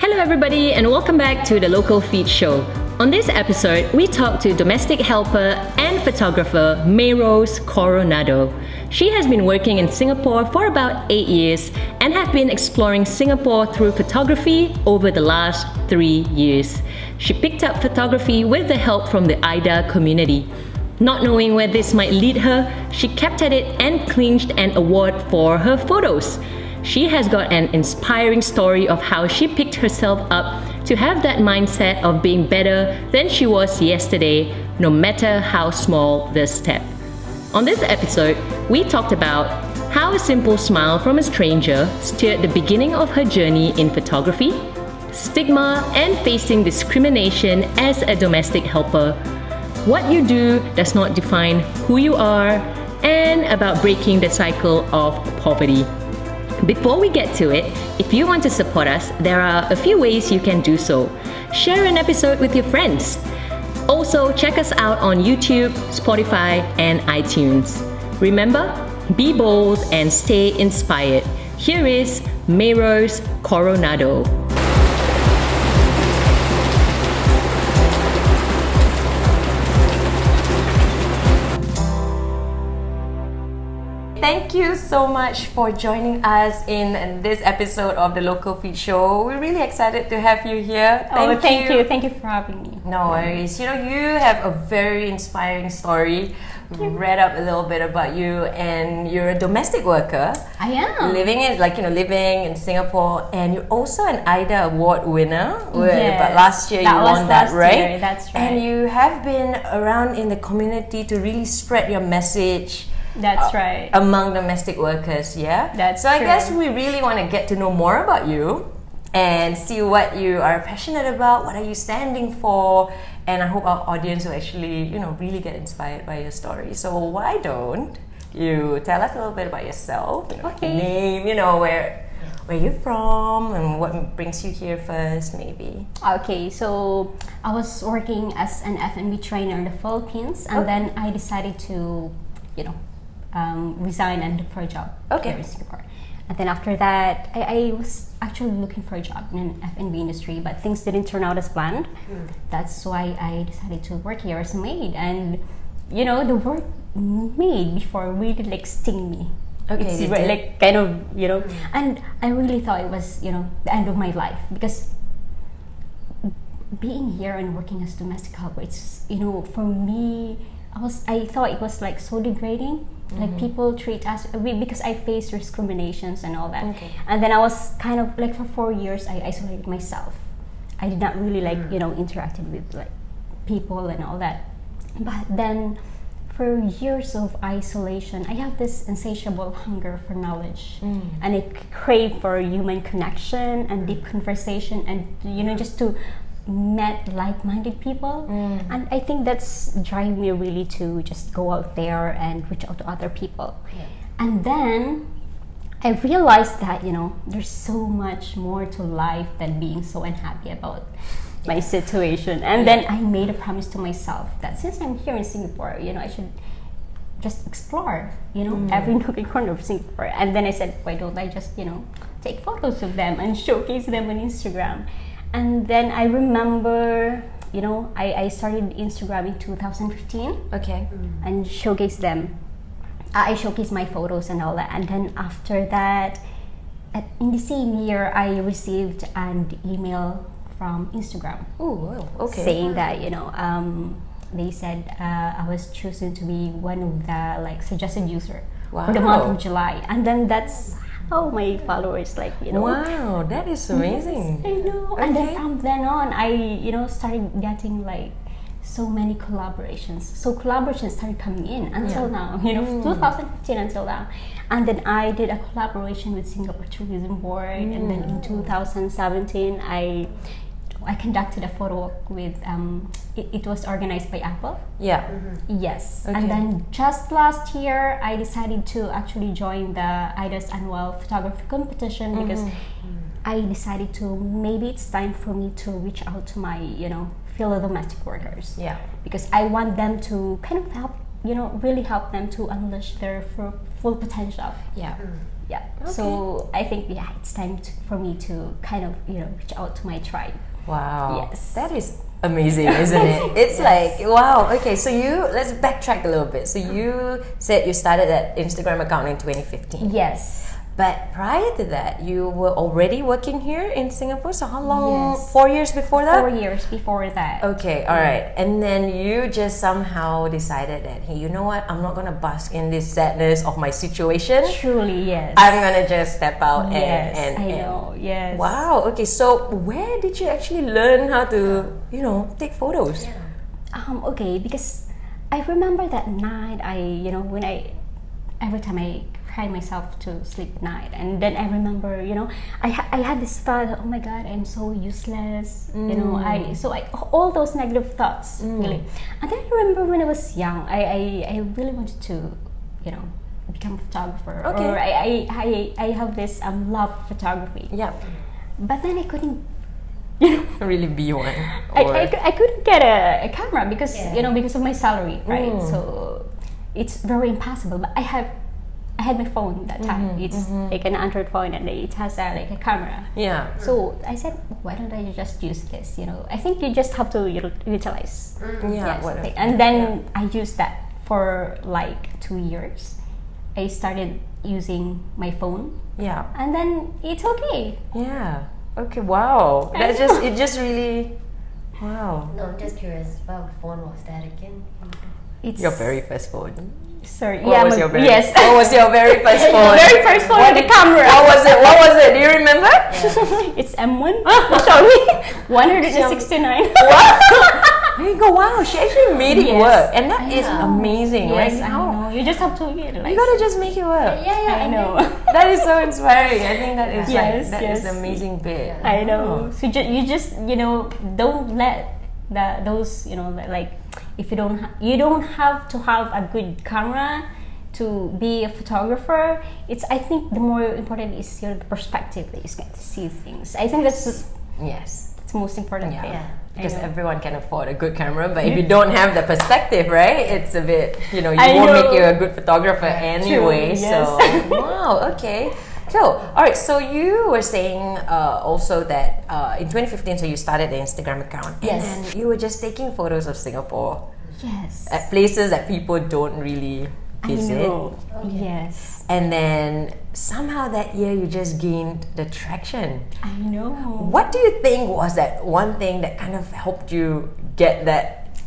Hello everybody and welcome back to the Lokalfeed show. On this episode, we talk to domestic helper and photographer Mayrhose Coronado. She has been working in Singapore for about 8 years and have been exploring Singapore through photography over the last 3 years. She picked up photography with the help from the Aidha community. Not knowing where this might lead her, she kept at it and clinched an award for her photos. She has got an inspiring story of how she picked herself up to have that mindset of being better than she was yesterday, no matter how small the step. On this episode, we talked about how a simple smile from a stranger steered the beginning of her journey in photography, stigma and facing discrimination as a domestic helper, what you do does not define who you are, and about breaking the cycle of poverty. Before we get to it, if you want to support us, there are a few ways you can do so. Share an episode with your friends. Also, check us out on YouTube, Spotify, and iTunes. Remember, be bold and stay inspired. Here is Mayrhose Coronado. Thank you so much for joining us in this episode of the Lokalfeed show. We're really excited to have you here. Thank you. Thank you for having me. No worries. You have a very inspiring story. We read up a little bit about you, and you're a domestic worker. I am. Living in Singapore, and you're also an Aidha award winner. Yes. But last year you won that, right? Year, that's right. And you have been around in the community to really spread your message. That's right. Among domestic workers, yeah? That's so true. I guess we really want to get to know more about you and see what you are passionate about, what are you standing for, and I hope our audience will actually, really get inspired by your story. So why don't you tell us a little bit about yourself, Okay. Your name, where you're from and what brings you here first, maybe. Okay, so I was working as an F&B trainer in the Philippines, and then I decided to, resign and look for a job here in Singapore. And then after that, I was actually looking for a job in the F&B industry, but things didn't turn out as planned. That's why I decided to work here as a maid. And the work maid before really sting me. Okay, it's kind of and I really thought it was the end of my life, because being here and working as domestic helper, it's for me, I thought it was so degrading. Like people treat us because I faced discriminations and all that. Okay. And then I was kind of for 4 years I isolated myself. I did not really interacted with people and all that. But then for years of isolation, I have this insatiable hunger for knowledge, and I crave for human connection and deep conversation, and just to met like-minded people. And I think that's driving me really to just go out there and reach out to other people. And then I realized that there's so much more to life than being so unhappy about my situation. And then I made a promise to myself that since I'm here in Singapore, I should just explore every nook and corner of Singapore. And then I said, why don't I just take photos of them and showcase them on Instagram. And then I remember, I started Instagram in 2015. Okay. And showcased them. I showcased my photos and all that. And then after that, in the same year, I received an email from Instagram. Oh, wow. Okay. Saying that, they said I was chosen to be one of the suggested user for the month of July. And then that's how my followers Wow, that is amazing. I know. Okay. And then from then on, I started getting so many collaborations. So collaborations started coming in until now, 2015 until now. And then I did a collaboration with Singapore Tourism Board, and then in 2017 I conducted a photo walk with it was organized by Apple. Yes. Okay. And then just last year I decided to actually join the Aidha's annual photography competition, because I decided to maybe it's time for me to reach out to my fellow domestic workers. Because I want them to kind of help really help them to unleash their full potential. Yeah. So I think it's time for me to kind of reach out to my tribe. Wow. Yes. That is amazing, isn't it? It's like, wow. Okay, so let's backtrack a little bit. So you said you started that Instagram account in 2015. Yes. But prior to that, you were already working here in Singapore. So how long? Yes. 4 years before that? 4 years before that. Okay, all right. And then you just somehow decided that, hey, you know what? I'm not gonna bask in this sadness of my situation. Truly, yes. I'm gonna just step out yes, and I know. Yes. Wow. Okay. So where did you actually learn how to, take photos? Okay, because I remember that night. When every time I cried myself to sleep at night, and then I remember, I had this thought, oh my God, I'm so useless. All those negative thoughts, really. And then I remember when I was young, I really wanted to, become a photographer. Okay. Or I have this love for photography. Yeah. But then I couldn't. Really be one. I couldn't get a camera because because of my salary, right? So it's very impossible. But I had my phone that time. It's like an Android phone, and it has like a camera. Yeah. So I said, why don't I just use this? I think you just have to utilize. Yeah. Yes, and then I used that for like 2 years. I started using my phone. Yeah. And then it's okay. Yeah. Okay. Wow. It just really. Wow. No, I'm just curious. What phone was that again? It's your very first phone. Sorry. What was your very yes. What was your very first phone? Very first phone with the camera. What was it? Do you remember? It's M1. Sorry. 169. There you go. Wow, she actually made it work, and that is amazing, yes, right? I know. You just have to You gotta just make it work. I know. That is so inspiring. I think that is Yes, that yes. is an amazing bit. I know. So you just don't let those like if you don't have to have a good camera to be a photographer. I think the more important is the perspective that you get to see things. I think that's the most important thing. Because everyone can afford a good camera, but if you don't have the perspective, right, it's a bit, you won't make you a good photographer anyway. True, yes. So, wow, okay. Cool. All right, so you were saying also that in 2015, so you started an Instagram account. Yes. And you were just taking photos of Singapore. Yes. At places that people don't really visit. I know. Okay. Yes. And then somehow that year you just gained the traction. I know. What do you think was that one thing that kind of helped you get that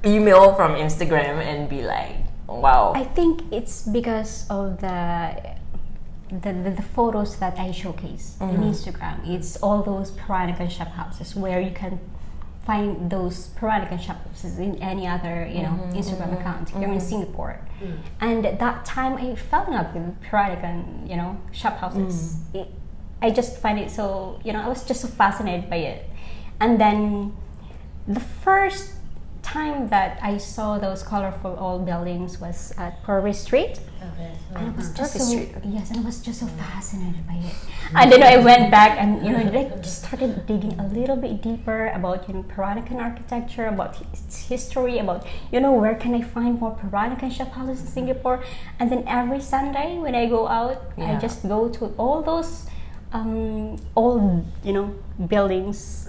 email from Instagram and be like, wow? I think it's because of the photos that I showcase in Instagram. It's all those Peranakan shop houses where you can find those Peranakan shop houses in any other Instagram account here in Singapore. And at that time I fell in love with Peranakan shop houses. I just find it so I was just so fascinated by it. And then the first time that I saw those colorful old buildings was at Purvis Street. And I was just and I was just so fascinated by it. And then I went back and just started digging a little bit deeper about Peranakan architecture, about its history, about where can I find more Peranakan shop houses in Singapore. And then every Sunday when I go out, I just go to all those old buildings,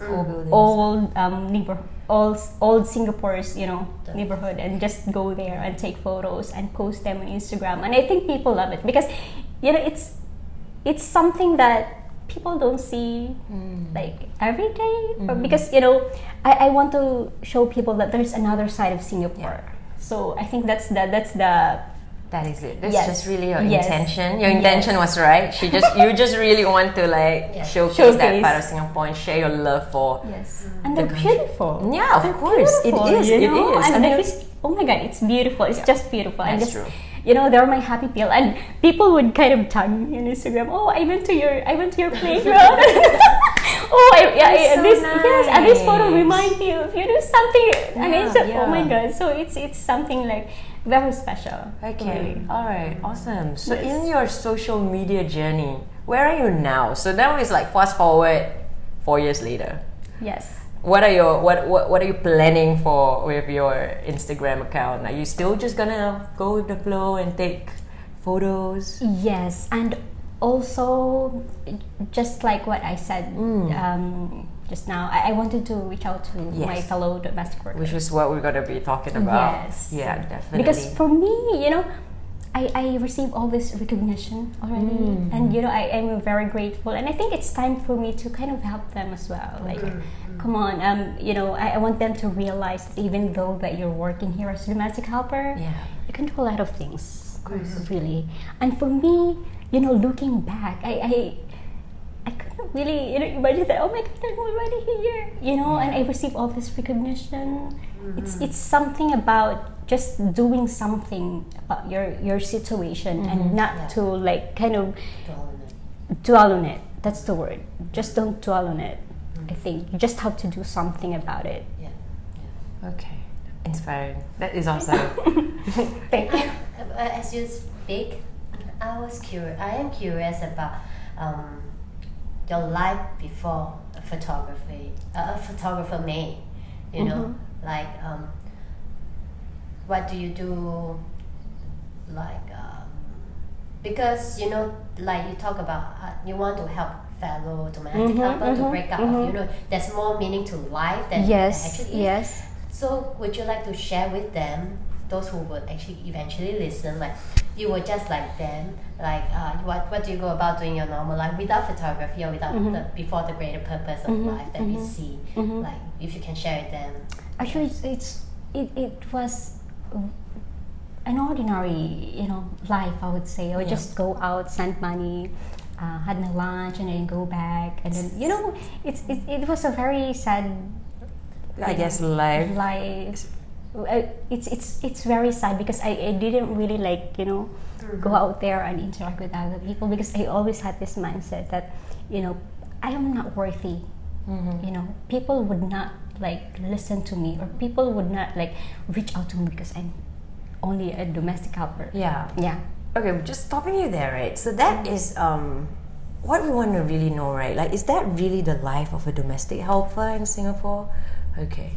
old neighborhood, old Singapore's neighborhood, and just go there and take photos and post them on Instagram. And I think people love it because it's something that people don't see like every day, or because I want to show people that there's another side of Singapore. So I think that's the that is it. That's just really your intention. Your intention was right. You just really want to showcase that part of Singapore and share your love for. Yes, and they're beautiful. Yeah, of course, it is. It is. And oh my God, it's beautiful. It's just beautiful. That's and just true. They're my happy pill. And people would kind of tag me on Instagram. Oh, I went to your playground. And this photo reminds me of something. And it's oh my God. So it's something like very special. Okay. Really. All right. Awesome. So in your social media journey, where are you now? So now it's like fast forward 4 years later. Yes. What are you planning for with your Instagram account? Are you still just gonna go with the flow and take photos? Yes, and also, just like what I said just now, I wanted to reach out to my fellow domestic workers. Which is what we're going to be talking about. Yes. Yeah, definitely. Because for me, I received all this recognition already, and I am very grateful, and I think it's time for me to kind of help them as well. Like, come on, I want them to realize that even though that you're working here as a domestic helper, you can do a lot of things, really. And for me, looking back, I couldn't really imagine that. Oh my God, I'm already here, and I received all this recognition. It's something about just doing something about your situation and not to like kind of dwell on it. That's the word. Just don't dwell on it. I think you just have to do something about it. Okay, inspiring. That is awesome. Thank you. As you speak, I am curious about your life before photography. A photographer made, like. What do you do, like, because like you talk about you want to help fellow domestic helper to break out, there's more meaning to life than actually is. So would you like to share with them, those who would actually eventually listen, like you were just like them, like what do you go about doing your normal life without photography or without before the greater purpose of life that we see, like if you can share with them. Actually, it was an ordinary, life, I would say. I would just go out, send money, had my lunch, and then go back, and then it was a very sad, I guess, life. It's very sad because I didn't really like go out there and interact with other people, because I always had this mindset that I am not worthy. People would not like listen to me, or people would not like reach out to me because I'm only a domestic helper. Okay, just stopping you there, right? So that is what we want to really know, right? Like, is that really the life of a domestic helper in Singapore? Okay.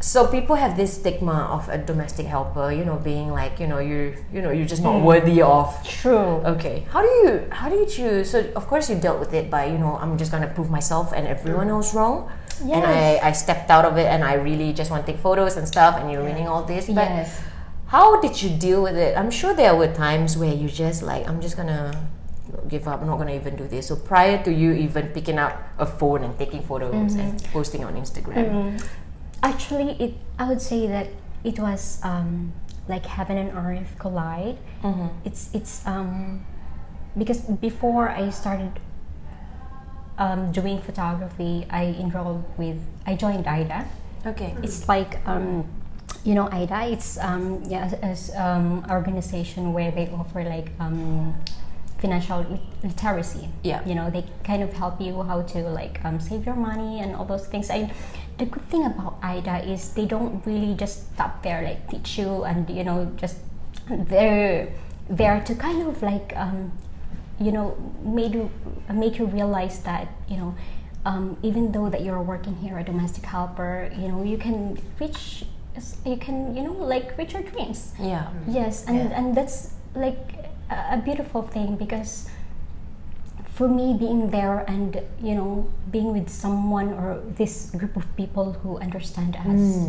So people have this stigma of a domestic helper, being like, you're just not worthy of. True. Okay. How do you choose? So of course you dealt with it by, I'm just gonna prove myself and everyone else wrong. Yes. And I stepped out of it, and I really just want to take photos and stuff, and you're winning all this. But how did you deal with it? I'm sure there were times where you just like, I'm just gonna give up, I'm not gonna even do this. So prior to you even picking up a phone and taking photos and posting on Instagram. Actually, I would say that it was like heaven and earth collide. It's because before I started doing photography, I joined Aidha. Okay. It's like Aidha. It's organization where they offer like financial literacy. They kind of help you how to like save your money and all those things. The good thing about Aidha is they don't really just stop there, like teach you, and just they're there to kind of like make you realize that even though that you're working here a domestic helper, you can reach your dreams. Yes, and that's like a beautiful thing, because for me, being there and being with someone or this group of people who understand us,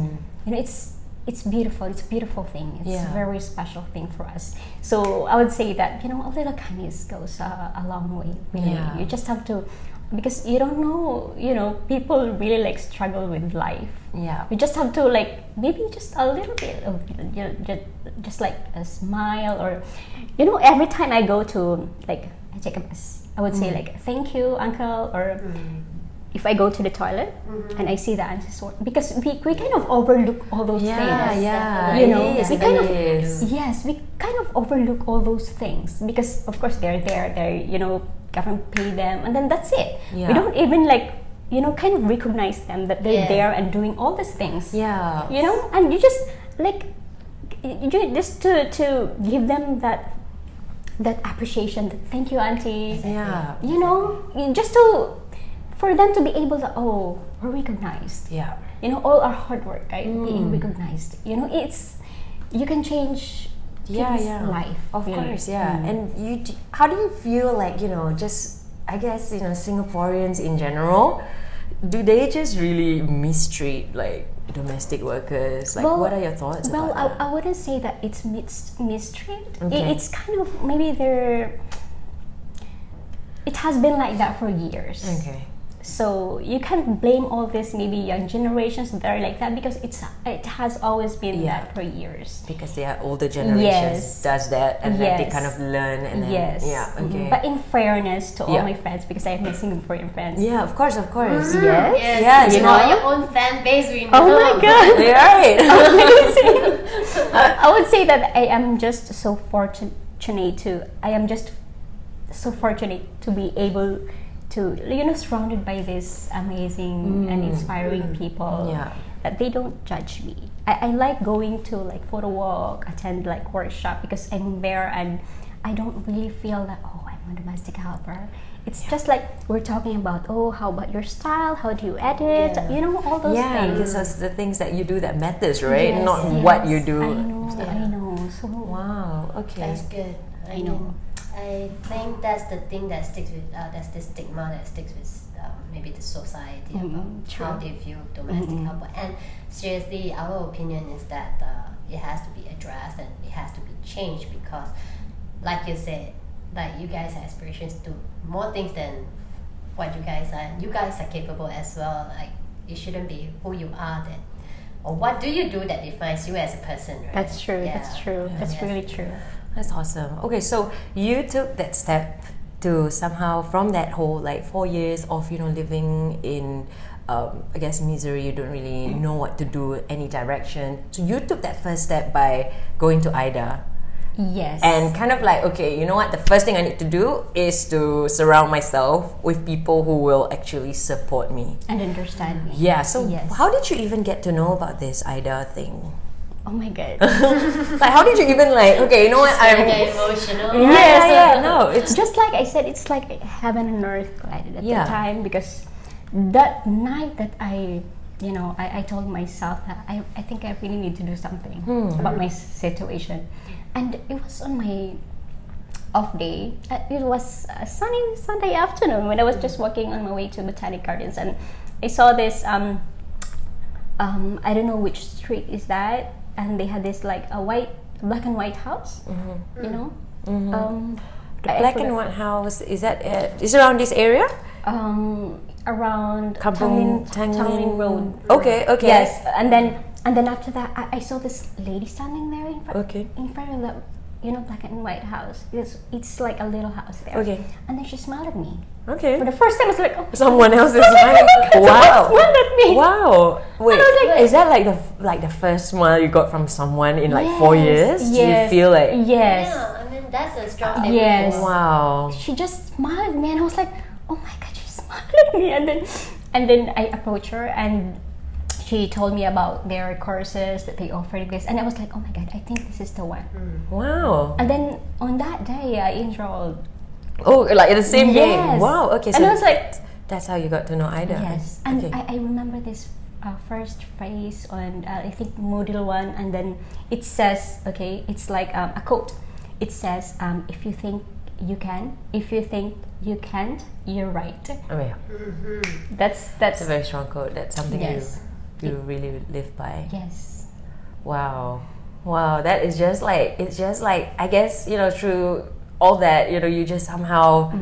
it's beautiful. It's a beautiful thing. It's a very special thing for us. So I would say that a little kindness goes a long way. Really, you just have to, because you don't know. People really like struggle with life. You just have to like maybe just a little bit of just like a smile, or every time I go to like I take a bus, I would say like thank you, uncle, or if I go to the toilet and I see the aunties, because we kind of overlook all those things. We kind of overlook all those things because of course they're there. Government pay them, and then that's it. We don't even like kind of recognize them that they're there and doing all these things. And you just like just to give them that appreciation, that thank you, auntie. Just for them to be able to, we're recognized. All our hard work, right? Being recognized. You can change Kids' life. Of really. course, yeah. And how do you feel like, just, I guess, Singaporeans in general, do they just really mistreat like domestic workers? Like, what are your thoughts about that? I wouldn't say that it's mistreat. Okay. It's kind of maybe it has been like that for years. Okay. So you can't blame all this maybe young generations that are like that, because it has always been that for years. Because they are older generations does that, and then they kind of learn, and then okay. But in fairness to all my friends, because I have my Singaporean friends. Yeah, of course. Yes, you know your own fan base. We know. Oh my god! You're right. I would say that I am just so fortunate to be able to, surrounded by this amazing and inspiring people that they don't judge me. I like going to like photo walk, attend like workshop, because I'm there and I don't really feel that, oh, I'm a domestic helper. It's just like we're talking about, oh, how about your style? How do you edit? All those things. Yeah, because that's the things that you do that matters, right? Not what you do. I know. So wow, okay. That's good. I know. I think that's the thing that sticks with, that's the stigma that sticks with maybe the society about how they view domestic helper. And seriously, our opinion is that it has to be addressed and it has to be changed, because, like you said, like you guys have aspirations to do more things than what you guys are. You guys are capable as well. Like, it shouldn't be who you are then, or what do you do that defines you as a person, right? That's true. Yeah. That's true. That's really true. That's awesome. Okay, so you took that step to somehow, from that whole like 4 years of living in I guess misery, you don't really know what to do, any direction. So you took that first step by going to Aidha. Yes. And kind of like, okay, you know what, the first thing I need to do is to surround myself with people who will actually support me and understand me. Yeah, so how did you even get to know about this Aidha thing? Oh my god. Like, how did you even like, okay, you know what, I'm get emotional. No, it's just like I said, it's like heaven and earth collided at the time, because that night that I told myself that I think I really need to do something about my situation. And it was on my off day. It was a sunny Sunday afternoon when I was just walking on my way to Botanic Gardens, and I saw this I don't know which street is that, and they had this like a black and white house, black and white house, is that is around this area? Around Tanglin Road. Okay. Yes, and then after that, I saw this lady standing there in front of the black and white house. It's like a little house there. Okay. And then she smiled at me. Okay. For the first time, I was like, oh, someone else is smiling. Wow. Smiled at me. Wow. Wait, And I was like, is that like the first smile you got from someone in like 4 years? Do you feel like? Yes. Yeah, I mean, that's a strong thing. Yes. Wow. She just smiled at me, and I was like, oh my god, she smiled at me. And then I approached her, and she told me about their courses that they offered this, and I was like, oh my god, I think this is the one. Wow. And then on that day, I enrolled. Oh, like the same day. Yes. Wow. Okay. So And I was like, that's how you got to know Aidha. yes. And Okay. I remember this first phrase on I think Moodle 1, and then it says, okay, it's like a quote. It says, if you think you can, if you think you can't, you're right. Oh yeah. That's It's a very strong quote. That's something Yes. you really live by. yes. Wow. That is just like, it's just like, I guess, through all that, you just somehow,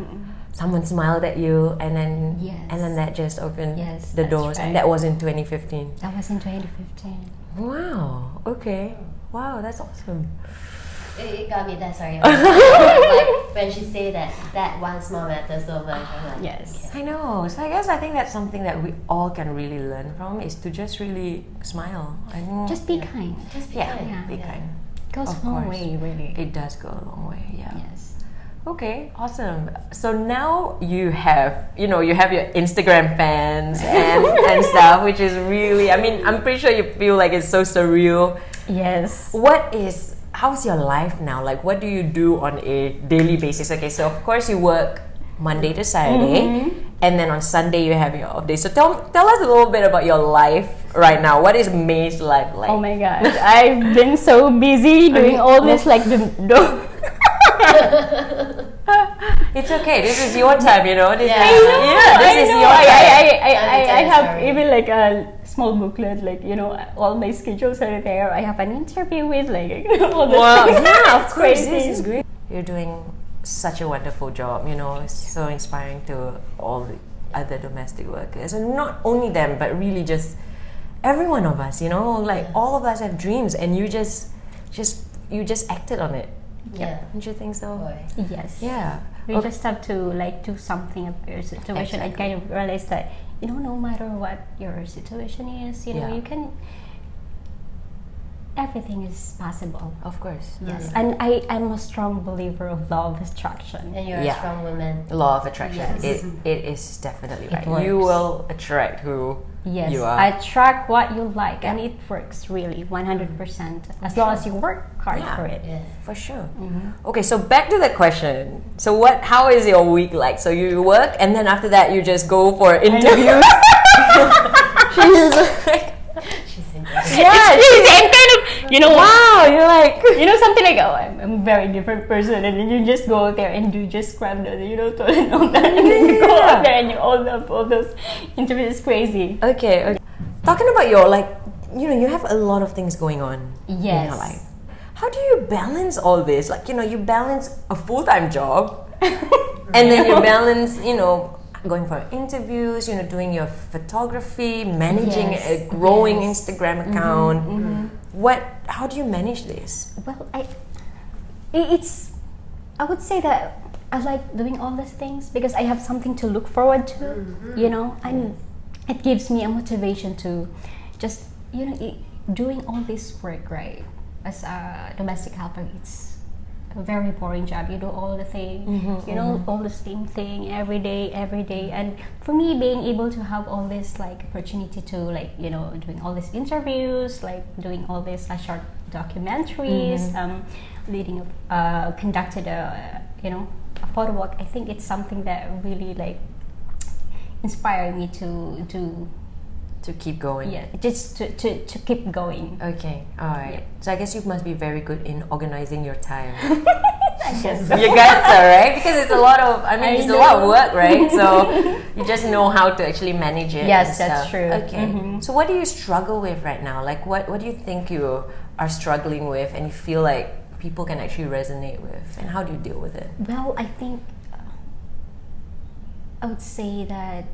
someone smiled at you, and then that just opened the that's doors, right. and that was in 2015. That was in 2015. Wow. Okay. Wow, that's awesome. It got me that, sorry. Like, when she said that one small matter so much, I'm like, Yes. I know. So I think that's something that we all can really learn from, is to just really smile. And Just be kind. just be yeah, kind. be kind. Goes Of a long course. way, really. It does go a long way. Yeah. Yes. Okay, awesome. So now you have your Instagram fans and stuff, which is really, I mean, I'm pretty sure you feel like it's so surreal. Yes. How's your life now? Like, what do you do on a daily basis? Okay, so of course you work Monday to Saturday, and then on Sunday you have your off day. So tell us a little bit about your life right now. What is May's life like? Oh my gosh, I've been so busy doing all this like It's okay. This is your time, you know. This is your I have even like a small booklet, like all my schedules are there. I have an interview with like all the things. Yeah, of course. Crazy. This is great. You're doing such a wonderful job. It's so inspiring to all the other domestic workers, and not only them, but really just every one of us. Like all of us have dreams, and you just acted on it. Yeah. Don't you think so? Boy. Yes. Yeah. You just have to like do something about your situation and kind of realize that no matter what your situation is, you can. Everything is possible. Of course. Yes, and I'm a strong believer of law of attraction. And you're a strong woman. Law of attraction. Yes. It is definitely right. works. You will attract who you are. Attract what you like, and it works really 100%. As long as you work hard for it. Yeah. For sure. Okay, so back to the question. So how is your week like? So you work, and then after that you just go for interviews. She's And kind of wow, you're like something like, oh, I'm a very different person, and then you just go out there and you just grab the and all that, and then you go out there and all those interviews. Crazy. Okay. Talking about your you have a lot of things going on in Yes. your life. How do you balance all this? Like you balance a full-time job, and then you balance going for interviews, doing your photography, managing a growing Instagram account. How do you manage this? Well, I would say that I like doing all these things because I have something to look forward to, and it gives me a motivation to just, doing all this work, right? As a domestic helper, it's a very boring job. You do all the thing, all the same thing every day, and for me, being able to have all this like opportunity to doing all these interviews, like doing all these short documentaries, conducted a photo walk. I think it's something that really inspired me to keep going. Yeah, just to keep going. Okay, all right. Yeah. So I guess you must be very good in organizing your time. I guess so. You guys are, right? Because it's a lot of, it's a lot of work, right? So you just know how to actually manage it. Yes, and that's stuff. true. Okay. So what do you struggle with right now? Like what do you think you are struggling with, and you feel like people can actually resonate with, and how do you deal with it? Well, I think I would say that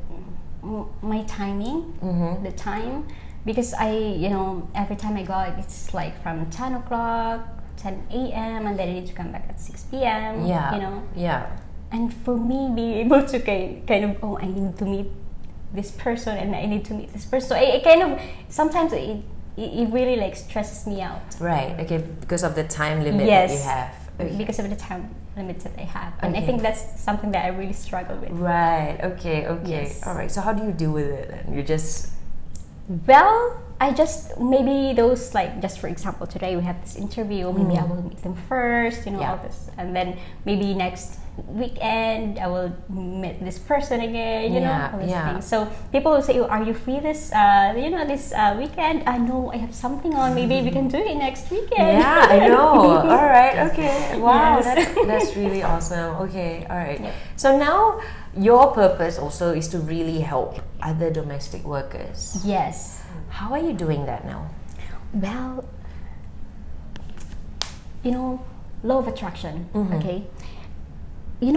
my timing, the time, because every time I go out, it's like from 10 o'clock, 10 a.m. and then I need to come back at 6 p.m. Yeah. And for me, being able to kind of, I need to meet this person and I need to meet this person. So I kind of, sometimes it really stresses me out. Right. Okay. Because of the time limit that you have. Okay. Because of the time limit that I have, and I think that's something that I really struggle with. Right. Okay. Yes. All right. So how do you deal with it then? You just I just maybe those just for example today we have this interview, maybe I will meet them first, all this, and then maybe next weekend I will meet this person again, all these things. So people will say, are you free this this weekend? I know I have something on, maybe we can do it next weekend. Yeah, I know. All right. Okay. Wow. Yes. That's really awesome. Okay. All right. Yep. So now your purpose also is to really help other domestic workers. Yes. How are you doing that now? Well, law of attraction. Okay.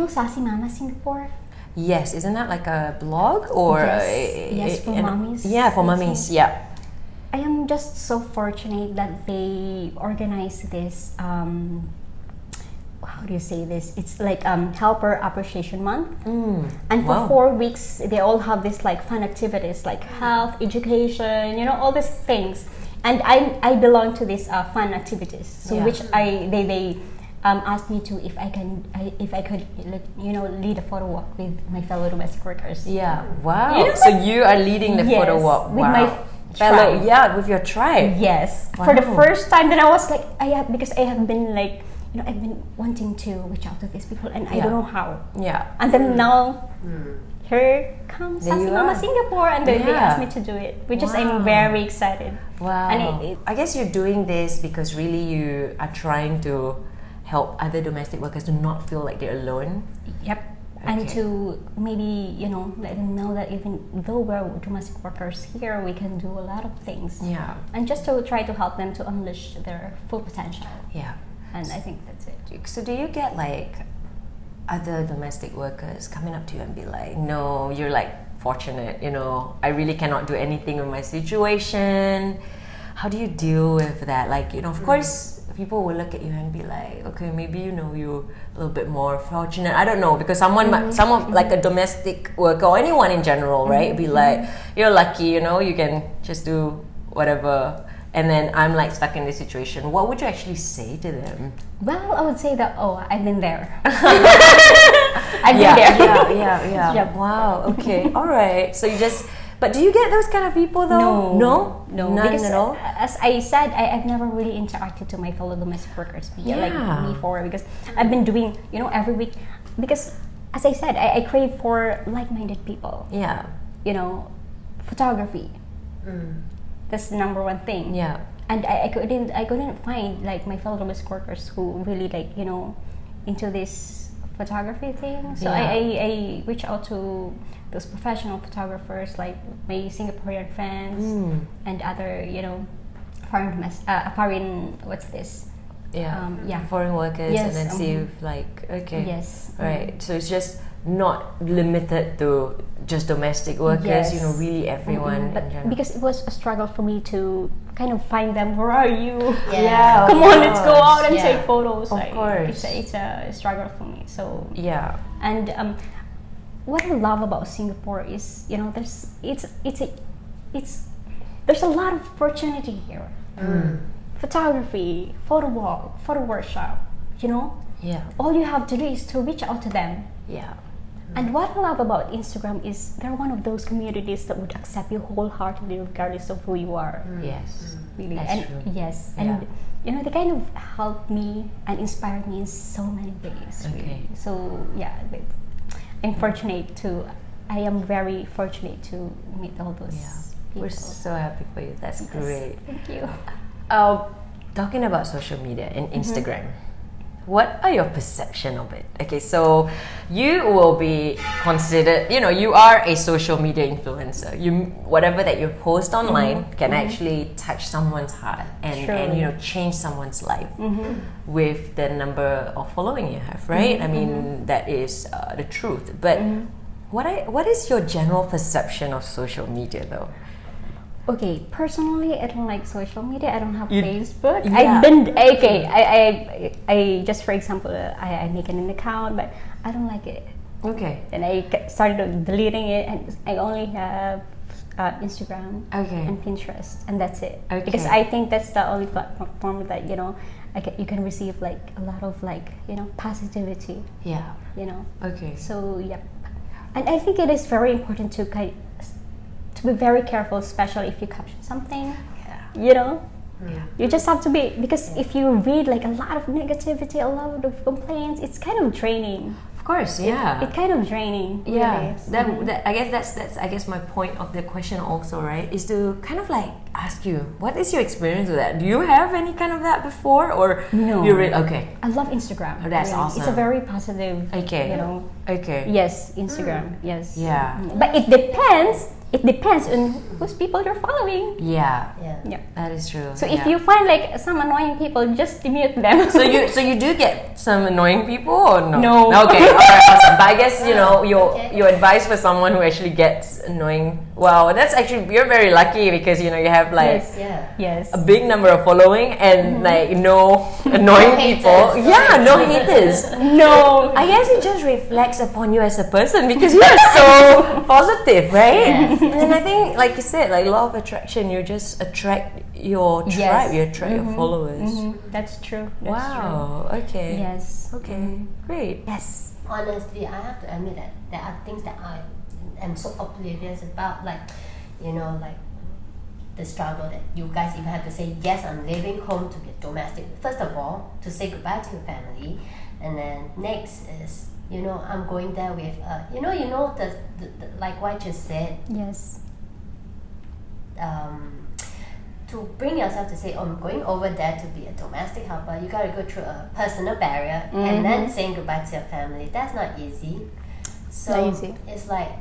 Sassy Mama Singapore? Yes, isn't that like a blog or yes, for mommies? Yeah, for mommies. Yeah. I am just so fortunate that they organize this. How do you say this? It's like Helper Appreciation Month, and for 4 weeks they all have this fun activities like health, education, all these things. And I belong to these fun activities, so which they asked me to if I could lead a photo walk with my fellow domestic workers. Yeah. Wow. So you are leading the photo walk with my fellow with your tribe. Yes. Wow. For the first time, then I was because I have been I've been wanting to reach out to these people, and I don't know how. Yeah. And then now, here comes There you Mama are. Singapore, and they Yeah. asked me to do it, which is I'm very excited. Wow. And I guess you're doing this because really you are trying to help other domestic workers to not feel like they're alone. Yep. And to maybe, let them know that even though we're domestic workers here, we can do a lot of things. Yeah. And just to try to help them to unleash their full potential. Yeah. And I think that's it. So do you get like other domestic workers coming up to you and be like, no, you're like fortunate, I really cannot do anything with my situation. How do you deal with that? Like, of course, people will look at you and be like, okay, maybe you're a little bit more fortunate. I don't know, because someone like a domestic worker or anyone in general, right? Be like, you're lucky, you can just do whatever. And then I'm like stuck in this situation. What would you actually say to them? Well, I would say that, I've been there. I've been there. Yeah. Yep. Wow, okay, all right. So but do you get those kind of people though? No. None Because, at all? as I said, I've never really interacted to my fellow domestic workers like before, because I've been doing, every week. Because, as I said, I crave for like-minded people. Yeah. Photography. That's the number one thing. Yeah. And I couldn't find like my fellow domestic workers who really into this photography thing. So I reached out to those professional photographers like my Singaporean friends and other foreign what's this foreign workers, yes, and then see if yes, right. So it's just not limited to just domestic workers. Yes. Really everyone But in general. because it was a struggle for me to kind of find them. Where are you? Yeah, Come on, let's go out and Yeah. take photos. Of course. It's a struggle for me. So Yeah. and what I love about Singapore is there's a lot of opportunity here. Photography, photo walk, photo workshop. Yeah. All you have to do is to reach out to them. Yeah. And what I love about Instagram is they're one of those communities that would accept you wholeheartedly regardless of who you are. Yes. Really. That's And true. yes. Yeah. And they kind of helped me and inspired me in so many ways. Okay. Really. So I am very fortunate to meet all those people. We're so happy for you. That's Yes. great. Thank you. Talking about social media and Instagram, what are your perception of it? Okay, so you will be considered, you are a social media influencer. Whatever that you post online can actually touch someone's heart and change someone's life with the number of following you have, right? I mean, that is the truth. But what is your general perception of social media though? Okay, personally, I don't like social media. I don't have Facebook. Yeah. I've been I just for example, I make an account, but I don't like it. Okay. And I started deleting it, and I only have Instagram and Pinterest, and that's it. Okay. Because I think that's the only platform that you can receive like a lot of positivity. Yeah. Okay. So and I think it is very important to be very careful, especially if you caption something. Yeah. You just have to be, because if you read like a lot of negativity, a lot of complaints, it's kind of draining. Of course, yeah. It kind of draining. Yeah, Really. that I guess that's my point of the question also, right? Is to kind of like ask you, what is your experience with that? Do you have any kind of that before, or No. You okay? I love Instagram. Oh, that's really. awesome. It's a very positive. Okay. Okay. Yes, Instagram. Yes. Yeah. But it depends. It depends on whose people you're following. Yeah. Yeah. That is true. So if you find like some annoying people, just mute them. so you do get some annoying people or no? No. Okay. All right. Awesome. But I guess your advice for someone who actually gets annoying. Wow, that's actually, you're very lucky because you have like Yes. a big number of following and like no annoying people. No haters. No. I guess it just reflects upon you as a person because you are so positive, right? And then I think, like you said, like law of attraction, you just attract your tribe, you attract your followers. That's true. That's Wow. Okay. True. Yes. Okay. Great. Yes. Honestly, I have to admit that there are things that I am so oblivious about, like the struggle that you guys even have to say, yes, I'm leaving home to be a domestic. First of all, to say goodbye to your family, and then next is, I'm going there with, the like what you said. Yes. To bring yourself to say, oh, I'm going over there to be a domestic helper, you gotta go through a personal barrier and then saying goodbye to your family. That's not easy. So Not easy. it's like,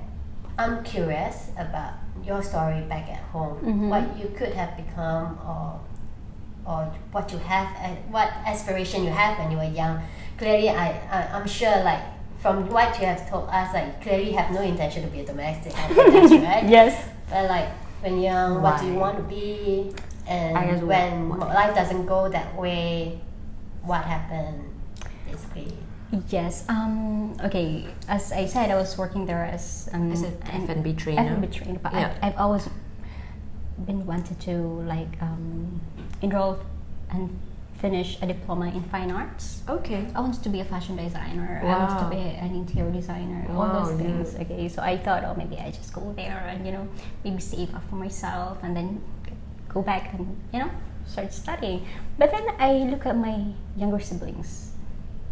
I'm curious about your story back at home, what you could have become, or what you have, what aspiration you have when you were young. Clearly, I'm sure, like, from what you have told us, like, clearly you have no intention to be a domestic helper, that's right? Yes. But like, when young, what do you want to be? And when life doesn't go that way, what happened, basically? Yes. Okay. As I said, I was working there as an F&B trainer. F&B trainer, but I've always been wanted to like enroll and finish a diploma in fine arts. Okay. I wanted to be a fashion designer. Wow. I wanted to be an interior designer. All those things. Okay. So I thought, oh, maybe I just go there and maybe save up for myself and then go back and start studying. But then I look at my younger siblings,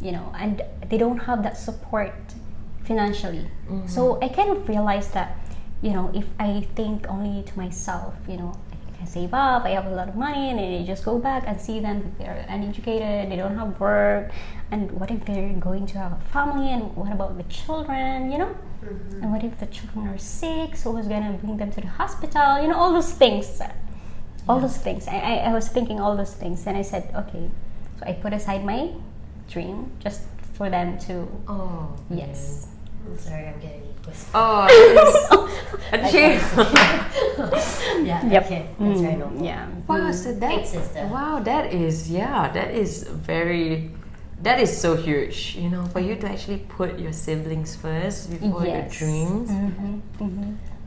and they don't have that support financially. So I kind of realized that, if I think only to myself, I can save up, I have a lot of money, and then I just go back and see them, they're uneducated, they don't have work, and what if they're going to have a family, and what about the children, and what if the children are sick, so who's gonna bring them to the hospital, all those things. All those things. I was thinking all those things, and I said, okay, so I put aside my dream just for them to. Oh, yes. I'm sorry, I'm getting goosebumps. Oh, yeah. Yep. Okay, that's very normal. Yeah. wow, so Big sister. wow, that is so huge, for you to actually put your siblings first before your dreams.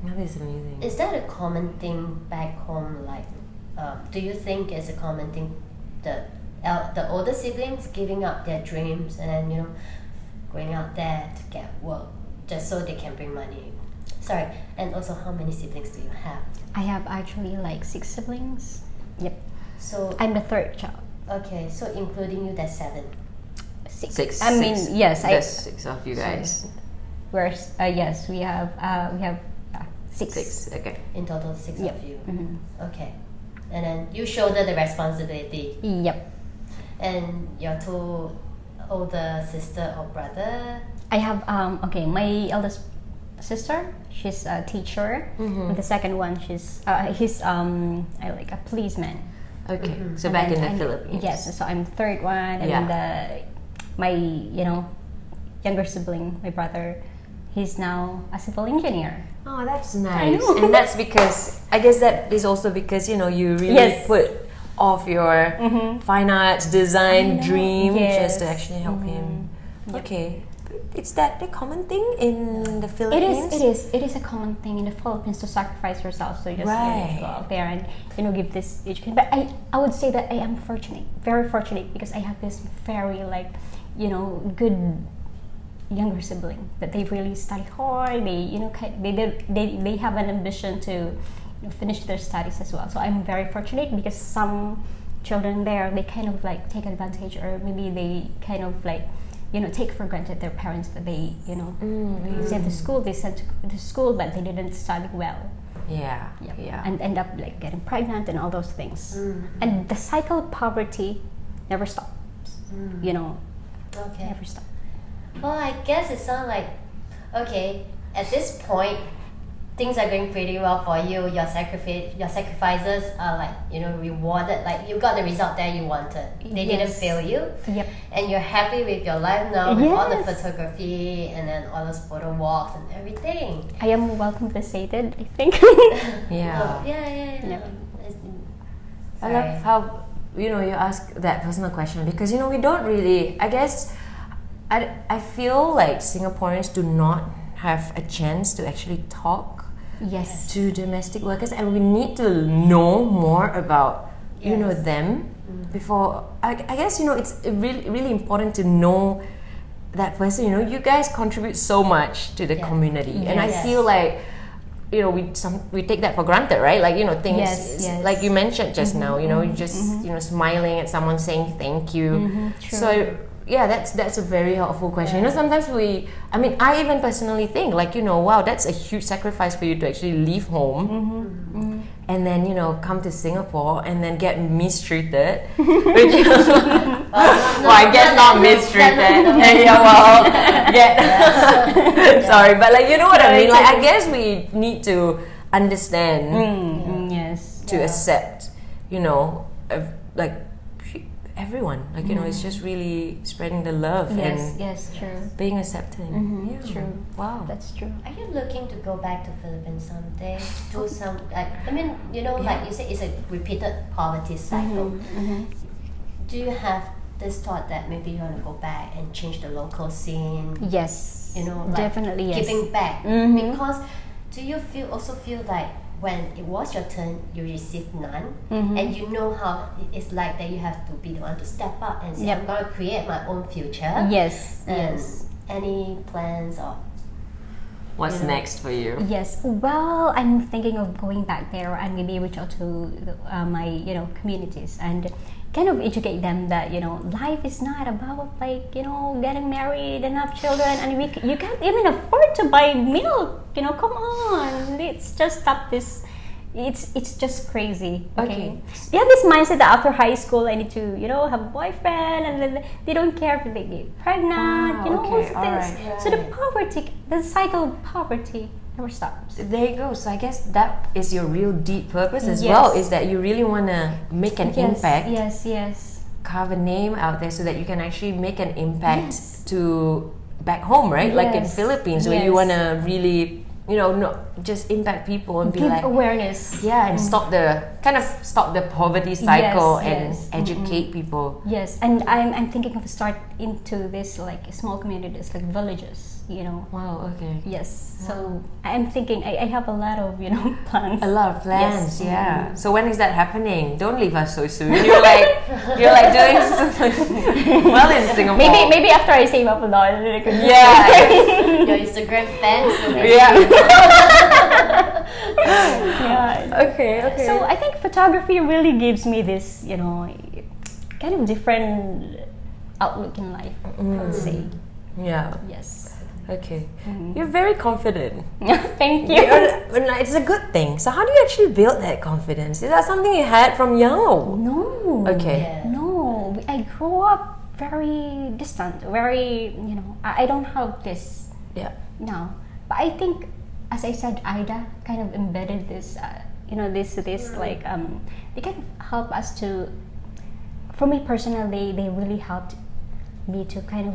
That is amazing. Is that a common thing back home? Like, do you think it's a common thing that the older siblings giving up their dreams and then going out there to get work just so they can bring money? Sorry, and also how many siblings do you have? I have actually like 6 siblings. Yep. So I'm the third child. okay, so including you, that's 7. 6. I mean, yes. There's 6 of you guys. Where's yes, we have 6. 6. Okay. In total, 6 Yep. of you. Okay, and then you shoulder the responsibility. Yep. And your 2 older sister or brother. I have my eldest sister, she's a teacher, and the second one he's like a policeman. Okay. So And back then in the I'm- Philippines. Yes, so I'm the third one, and then my younger sibling, my brother, he's now a civil engineer. Oh, that's nice. know. And that's because I guess that is also because you really put off your fine arts design dream just to actually help him. Yep. Okay. Is that the common thing in the Philippines? It is a common thing in the Philippines to sacrifice yourself, so just go out there and give this education. But I would say that I am fortunate, very fortunate, because I have this very good younger sibling that they really study hard. They have an ambition to finish their studies as well. So I'm very fortunate because some children there, they kind of like take advantage, or maybe they kind of like take for granted their parents that they sent to school. They sent to school, but they didn't study well. Yeah. And end up like getting pregnant and all those things. And the cycle of poverty never stops. Okay. Never stops. Well, I guess it sounds like, okay, at this point, things are going pretty well for you. Your sacrifices are like, rewarded. Like, you got the result that you wanted. They didn't fail you. Yep. And you're happy with your life now, with all the Yes. photography and then all those photo walks and everything. I am well compensated, I think. Yeah. Yeah. Yep. I love how you ask that personal question because we don't really. I guess I feel like Singaporeans do not have a chance to actually talk Yes. to domestic workers, and we need to know more about them before. I guess it's really important to know that person. You guys contribute so much to the community, and I Yes. feel like we take that for granted, right? Like, things Yes. like you mentioned just now, you just smiling at someone saying thank you. True. So yeah, that's a very helpful question. Sometimes I even personally think like, wow, that's a huge sacrifice for you to actually leave home and then come to Singapore and then get mistreated, which I guess not mistreated. Sorry, but like, you know what I mean? Like, I guess we need to understand, to accept, like everyone, like it's just really spreading the love and true. being accepting. True. Wow, That's true. Are you looking to go back to Philippines someday? Do some like like you said, it's a repeated poverty cycle. Do you have this thought that maybe you want to go back and change the local scene? Yes. Like definitely yes. giving back. Because do you also feel like when it was your turn, you received none, and you know how it's like that you have to be the one to step up and say, I'm going to create my own future. Yes. And any plans or what's next for you? Yes. Well, I'm thinking of going back there and maybe reach out to my communities and kind of educate them that life is not about like getting married and have children and you can't even afford to buy milk. Come on, let's just stop this. It's just crazy. Okay. They have this mindset that after high school I need to have a boyfriend, and then they don't care if they get pregnant. All this. Right. So the cycle of poverty never stops. There you go. So I guess that is your real deep purpose as well, is that you really want to make an impact. Yes. Carve a name out there so that you can actually make an impact to back home, right? Like in Philippines, where you want to really not just impact people and give awareness. And stop the poverty cycle and educate people. Yes, and I'm thinking of start into this like small communities, like villages. Wow. Okay. Yes. Wow. So I'm thinking I have a lot of plans. A lot of plans. Yes. So when is that happening? Don't leave us so soon. You're like doing something well in Singapore. Maybe after I save up a lot. Your Instagram fans. Okay. So I think photography really gives me this, kind of different outlook in life. I would say. Yeah. Yes. Okay. You're very confident. Thank you. It's a good thing. So how do you actually build that confidence? Is that something you had from young? No. Okay. Yeah. No. I grew up very distant. Very, I don't have this. Yeah. No. But I think, as I said, Aidha kind of embedded this, like, they kind of help us to, for me personally, they really helped me to kind of,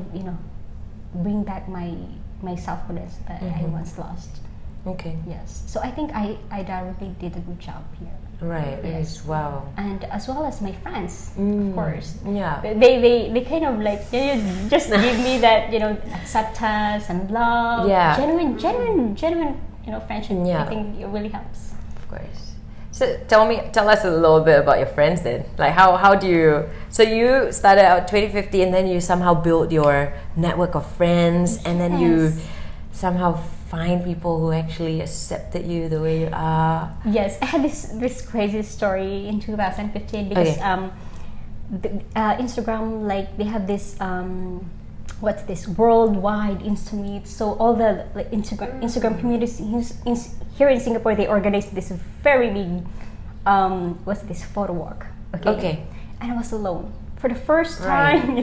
bring back my self-confidence that I once lost. Okay. Yes. So I think Aidha really did a good job here. Right. Yes. Wow. And as well as my friends, of course. Yeah. They kind of like just give me that acceptance and love. Yeah. Genuine friendship. Yeah. I think it really helps. Of course. So tell us a little bit about your friends then. Like how do you? So you started out 2050 and then you somehow built your network of friends, and then you somehow find people who actually accepted you the way you are. Yes, I had this crazy story in 2015 because Instagram, like they have this what's this worldwide Insta meet. So all the like Instagram communities here in Singapore, they organized this very big photo walk. Okay. And I was alone for the first time. I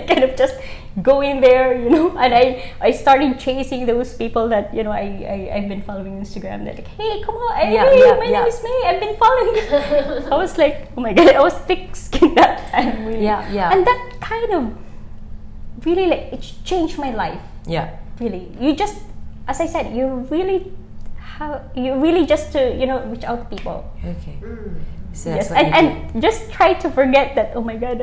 kind of just go in there, and I started chasing those people that I've been following on Instagram. They're like, hey, come on, my name is May. I've been following you. I was like, oh my god, I was thick-skinned that time. Really. Yeah. And that kind of really it changed my life. Yeah. Really, you just, as I said, you really just to reach out to people. Okay. So yes, and just try to forget that. Oh my God,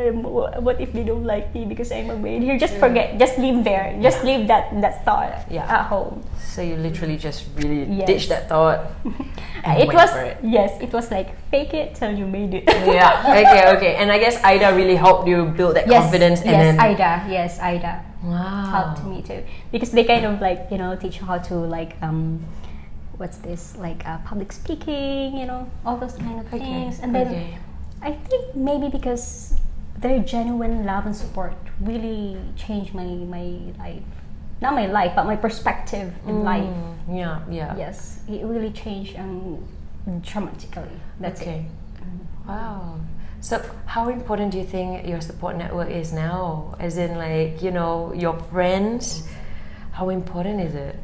what if they don't like me because I'm a maid? You just forget, just leave there, just leave that thought at home. So you literally just really ditch that thought. It was like fake it till you made it. Okay. And I guess Aidha really helped you build that confidence. Aidha. Wow. Helped me too, because they kind of like teach you how to like what's this, like public speaking, all those kind of things. And then I think maybe because their genuine love and support really changed my life. Not my life, but my perspective in life. Yeah. Yes, it really changed dramatically. That's it. Wow. So how important do you think your support network is now? As in, like, your friends, how important is it?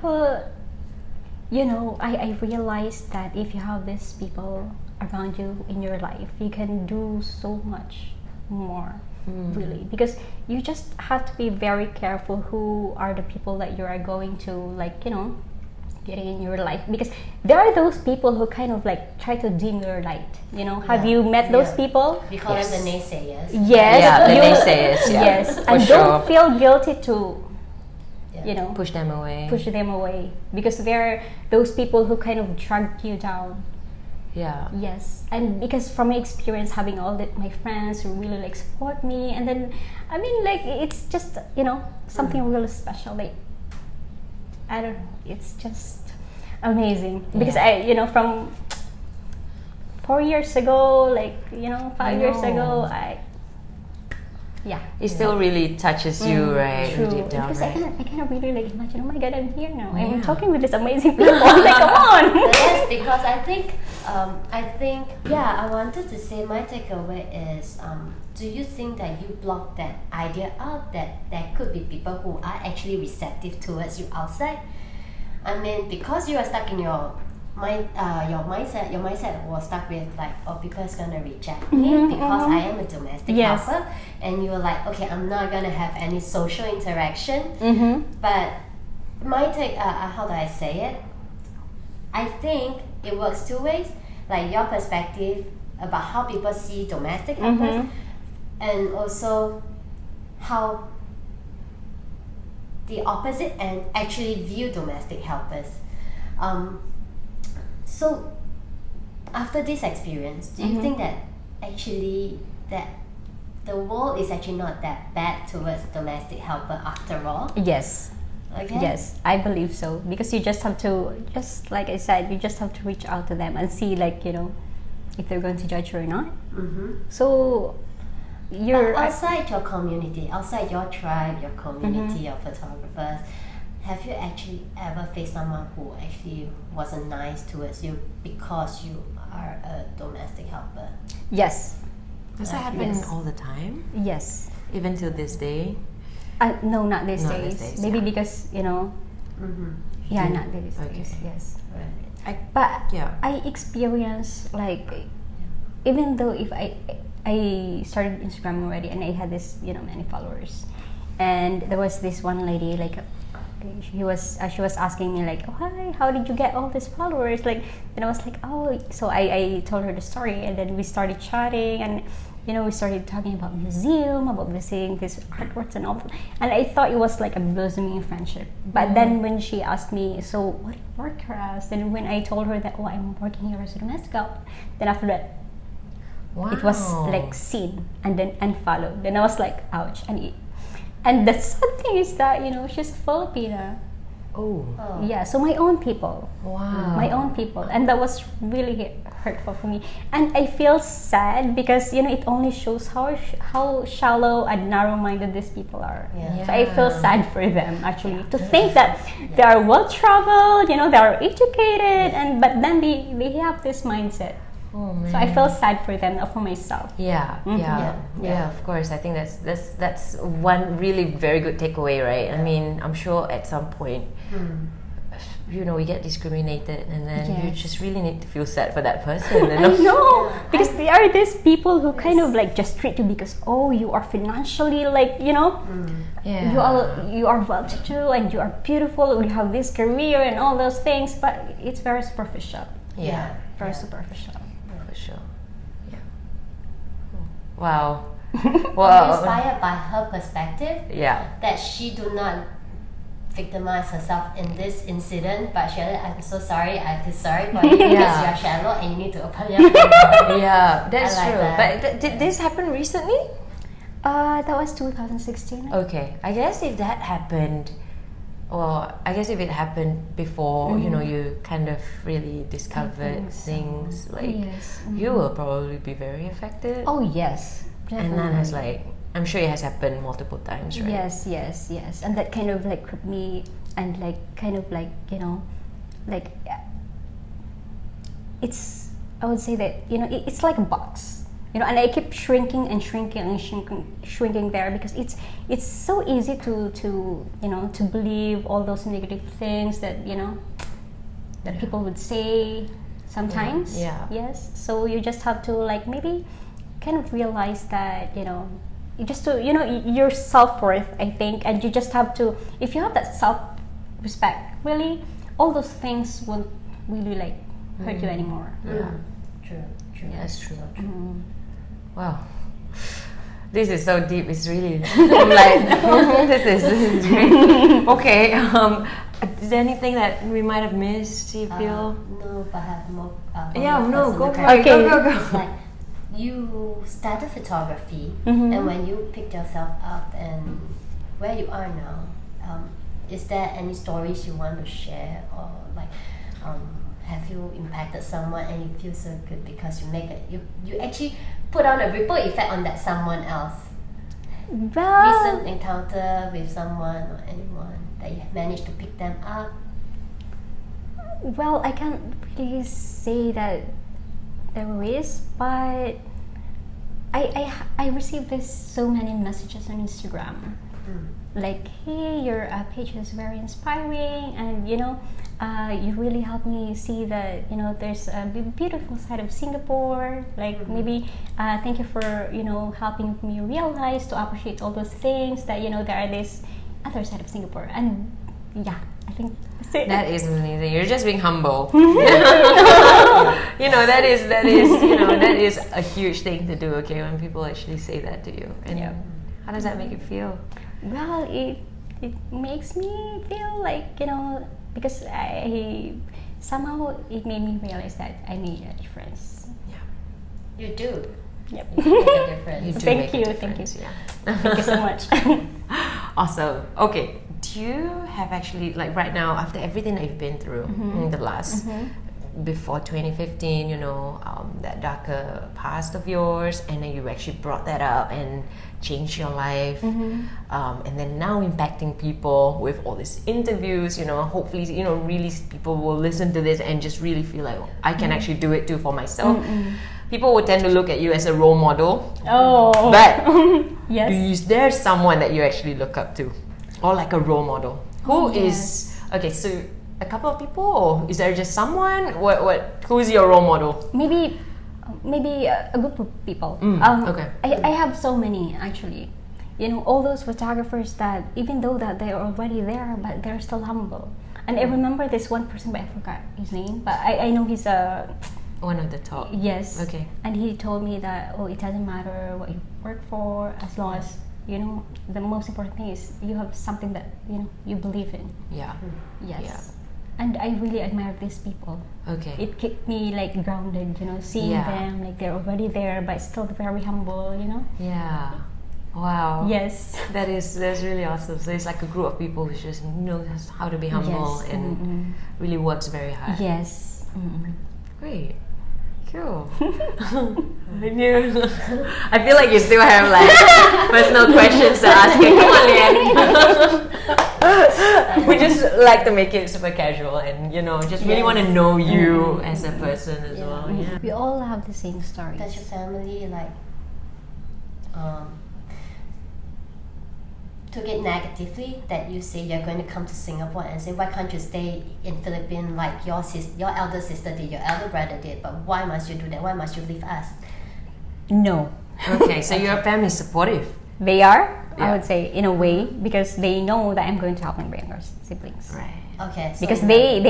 Well, I realized that if you have these people around you in your life, you can do so much more, really. Because you just have to be very careful who are the people that you are going to, getting in your life, because there are those people who kind of try to dim your light. Have you met those people? We call them the naysayers. Yes. Yeah, the naysayers. Yeah. Yes, and don't feel guilty to push them away, because there are those people who kind of drag you down. Yeah. Yes, and because from my experience having all my friends who really support me, and then it's just something really special. I don't know, it's just amazing, because I from 4 years ago, 5 years ago, it still really touches you, right? True. Deep down, because right? I cannot really imagine, oh my god, I'm here now. I'm talking with this amazing people. Come on. Yes, because I think I wanted to say my takeaway is, do you think that you block that idea out, that there could be people who are actually receptive towards you outside? Because you are stuck in your mindset was stuck with people is gonna reject me because I am a domestic helper, and you're like, okay, I'm not gonna have any social interaction. But my take, how do I say it? I think it works two ways, your perspective about how people see domestic helpers, and also how the opposite end actually view domestic helpers. So after this experience, do you think that actually that the world is actually not that bad towards domestic helper after all? Yes. Okay. Yes, I believe so, because you just have to, just like I said, you just have to reach out to them and see if they're going to judge you or not. So you're outside your community, outside your tribe, your community of photographers, have you actually ever faced someone who actually wasn't nice towards you because you are a domestic helper? Yes. Does that happen all the time? Yes. Even till this day? No, not these Not days. these days, Maybe because not these days. Yes. Right. I experience even though if I started Instagram already, and I had this many followers, and there was this one lady she was asking me oh, hi, how did you get all these followers? And I was oh, so I told her the story, and then we started chatting, and we started talking about museum, about visiting these artworks and all, and I thought it was a blossoming friendship. But then when she asked me, so what do you work here as? Then when I told her that, oh, I'm working here as a domestic help, then after that, it was seen and then unfollowed. Then I was ouch. And the sad thing is that she's Filipina. Oh. Yeah, so my own people. Wow. My own people, and that was really hurtful for me. And I feel sad because it only shows how shallow and narrow-minded these people are. Yeah. So I feel sad for them actually, to think that they are well-traveled, they are educated, but then they have this mindset. Oh, man. So I feel sad for them, not for myself. Yeah, of course. I think that's one really very good takeaway, right? I mean, I'm sure at some point, we get discriminated, and then you just really need to feel sad for that person. I know, because there are these people who kind of just treat you because, oh, you are financially you are well-to-do and you are beautiful, you have this career and all those things, but it's very superficial. Very superficial. For sure. Yeah. Wow. I'm inspired by her perspective. Yeah. That she do not victimize herself in this incident, but she said, I'm so sorry, I feel sorry for you because you are shallow and you need to open your heart. Yeah, that's true. That. But did this happen recently? That was 2016. Okay. I guess if that happened Well, I guess if it happened before, you kind of really discovered things, like you will probably be very affected. Oh yes, definitely. And then it's like, I'm sure it has happened multiple times, right? Yes, and that kind of like gripped me, and like kind of like like it's, I would say that it's like a box, and I keep shrinking and shrinking and shrinking there, because it's so easy to to believe all those negative things that that people would say sometimes. Yes, so you just have to like maybe kind of realize that you just to your self-worth, I think, and you just have to, if you have that self-respect, really all those things won't really like hurt you anymore. True. Yeah, that's true. Wow, this is so deep. It's really I'm like this is great. Okay, is there anything that we might have missed? Do you feel? No, but I have more. No, go for it. Go. It's like you started photography, and when you picked yourself up and where you are now, is there any stories you want to share, or like have you impacted someone and you feel so good because you make it, you actually put on a ripple effect on that someone else? Well, Recent encounter with someone or anyone that you managed to pick them up? well, I can't really say that there is, but I received this so many messages on Instagram, like, hey, your page is very inspiring, and you really helped me see that there's a beautiful side of Singapore. Like maybe thank you for helping me realize to appreciate all those things that there are this other side of Singapore. And yeah, I think that's it. That is amazing. You're just being humble. That is a huge thing to do. Okay, when people actually say that to you, and how does that make you feel? Well, it makes me feel like because I somehow it made me realize that I made a difference. You do. Yep. You make a difference. You do Thank make a you. difference, Thank you. Yeah. Thank you so much. Awesome. Okay. Do you have actually, like right now, after everything that you've been through in the last, before 2015, that darker past of yours, and then you actually brought that up and changed your life, and then now impacting people with all these interviews, hopefully, really people will listen to this and just really feel like, I can actually do it too for myself. People would tend to look at you as a role model. Oh. But yes. is there someone that you actually look up to? Or like a role model? Who is... Okay, so a couple of people, or is there just someone? Who is your role model? Maybe a group of people. Okay. I have so many, actually. All those photographers that even though that they're already there, but they're still humble. And I remember this one person, but I forgot his name. But I know he's a... One of the top. Yes. Okay. And he told me that, it doesn't matter what you work for, as long as, the most important thing is you have something that, you believe in. Yeah. Yes. Yeah. And I really admire these people. Okay. It kept me like grounded, seeing them, like they're already there, but still very humble, Yeah. Wow. Yes. That's really awesome. So it's like a group of people who just knows how to be humble and really works very hard. Yes. Great. Cool. I feel like you still have like personal questions to ask. Come on, Lian. We just like to make it super casual and just really want to know you as a person as well. Yeah. We all have the same stories. Does your family took it negatively that you say you're going to come to Singapore and say, why can't you stay in Philippines like your elder sister did, your elder brother did, but why must you do that? Why must you leave us? No. Okay, so your family is supportive. They are, Yeah. I would say, in a way, because they know that I'm going to help my younger siblings. Right. Okay. So Because they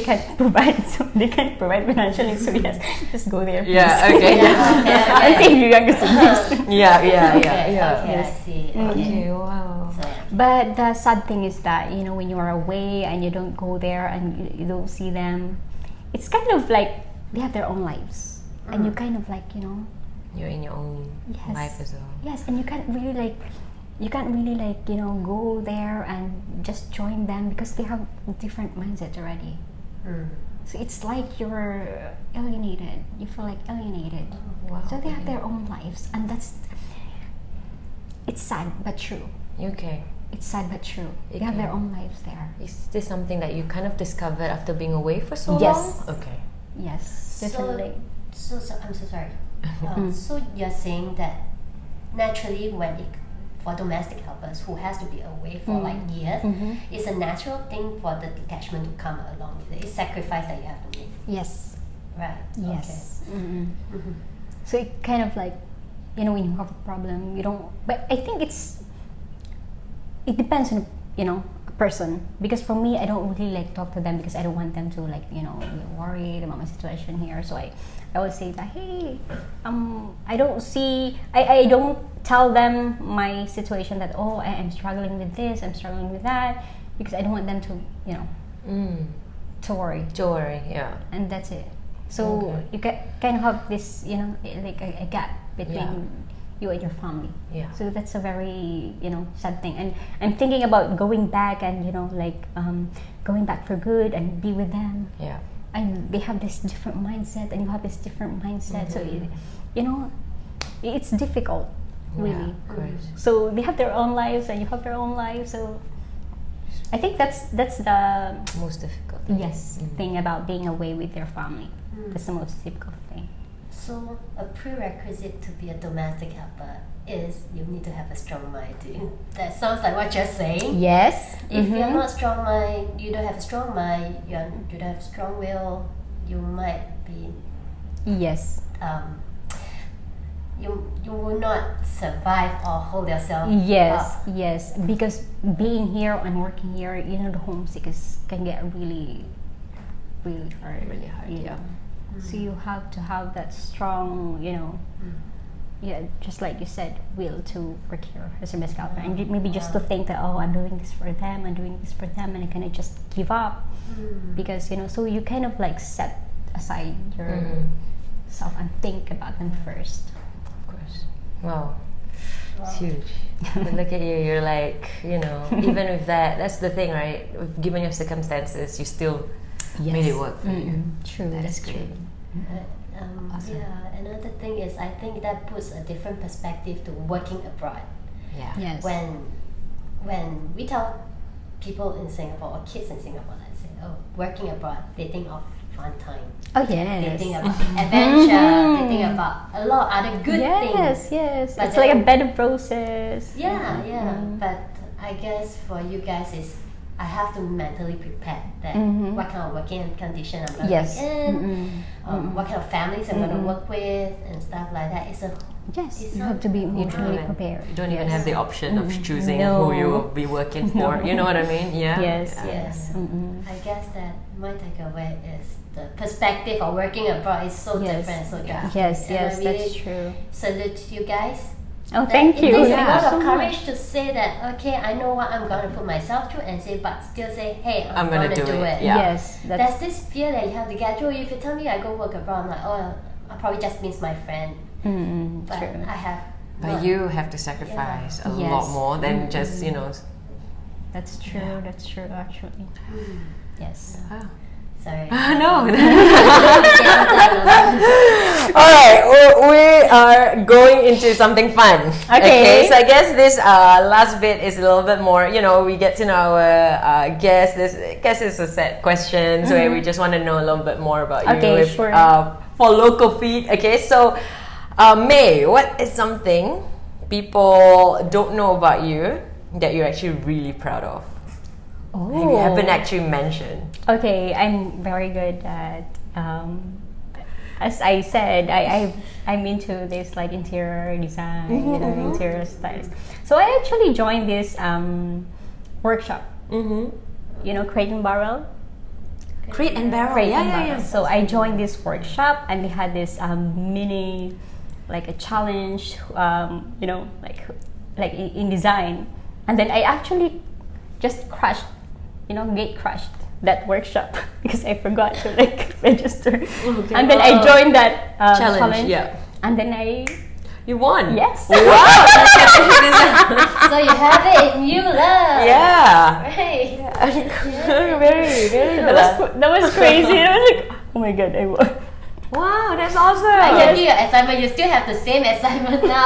can provide, so they can provide financially. So yes, just go there. Yeah. please. Okay. And save your younger siblings. Yeah. Okay, Yes. I see. Okay. Wow. So, But the sad thing is that when you are away and you don't go there and you don't see them, it's kind of like they have their own lives, and you kind of like You're in your own Yes. life as well. Yes, and you can't really like you can't really like go there and just join them because they have different mindset already. So it's like you're alienated. You feel like alienated. Wow. So they have their own lives, and it's sad but true. Okay. It's sad but true. They have their own lives there. Is this something that you kind of discovered after being away for so Yes. long? Okay. Yes, definitely. So I'm so sorry. So you're saying that naturally for domestic helpers who has to be away for like years, it's a natural thing for the detachment to come along with it. It's sacrifice that you have to make. Yes. Right. Yes. So it kind of like, when you have a problem, you don't. But I think it depends on a person. Because for me, I don't really like talk to them because I don't want them to like be worried about my situation here. So I would say that, hey, I don't tell them my situation that I am struggling with this, I'm struggling with that, because I don't want them to to worry. To worry, yeah. And that's it. So you kind of have this, like a gap between you and your family. Yeah. So that's a very, sad thing. And I'm thinking about going back and, going back for good and be with them. Yeah. And they have this different mindset and you have this different mindset. So, it's difficult, really. Yeah, of course. So they have their own lives and you have their own lives. So I think that's the most difficult. thing about being away with your family. That's the most difficult thing. So a prerequisite to be a domestic helper is you need to have a strong mind. That sounds like what you're saying. Yes. If you're not strong mind, you don't have a strong mind, you don't have strong will, you might be Yes. you will not survive or hold yourself Yes, up. yes. Because being here and working here, the homesick can get really, really hard. Really hard, yeah. So you have to have that strong, just like you said, will to work here as a domestic helper, and maybe just to think that I'm doing this for them, and I kind of just give up because so you kind of like set aside yourself and think about them first. Of course. Wow. It's huge. But look at you, you're like, even with that's the thing, right? Given your circumstances, you still made it work for you. True, that's great. true. Awesome. Yeah, another thing is I think that puts a different perspective to working abroad. Yeah. Yes. When we tell people in Singapore or kids in Singapore, let's say, working abroad, they think of fun time. Oh They yes. think about adventure. They think about a lot of other good things. Yes, But it's like a then- bed of roses. Yeah. But I guess for you guys is I have to mentally prepare that what kind of working condition I'm going to be in, what kind of families I'm going to work with, and stuff like that. Yes, It's you not- have to be You emotionally prepared. You don't even have the option of choosing No. who you will be working for. You know what I mean? Yeah. Yes, Yeah. yes. I guess that my takeaway is the perspective of working abroad is so Yes. different, so drastic. Yes, And I yes, that's really true. salute you guys. Oh, That thank you. It takes Yeah. a lot so of much. courage to say that, okay, I know what I'm going to put myself through and say, but still say, hey, I'm gonna going to do do it. it. Yeah. Yes, There's this fear that you have to get through. If you tell me I go work abroad, I'm like, I probably just miss my friend. But true. I have. But not- you have to sacrifice a Yes. lot more than just, That's true. That's true. Actually, yes. Sorry. No. Yeah, All right, we are going into something fun. Okay. So I guess this last bit is a little bit more. We get to know our guests. This is a set questions where we just want to know a little bit more about you. Okay, sure. For Lokalfeed. Okay, so May, what is something people don't know about you that you're actually really proud of? Oh. You haven't actually mentioned. Okay, I'm very good at. As I said, I'm into this like interior design, interior styles. So I actually joined this workshop. Crate and Barrel. Crate and Barrel. Crate and Yeah. Barrel. So I joined this workshop, and they had this mini, like a challenge, like in design, and then I actually just crushed, gate crushed that workshop because I forgot to like register, and then I joined that challenge. Yeah. And then You won. Yes. Wow. So you have it in you, love. Yeah. Right. Very, very good. That was crazy. I was like, oh my god, I won. Wow, that's awesome. I gave you your assignment. You still have the same assignment now.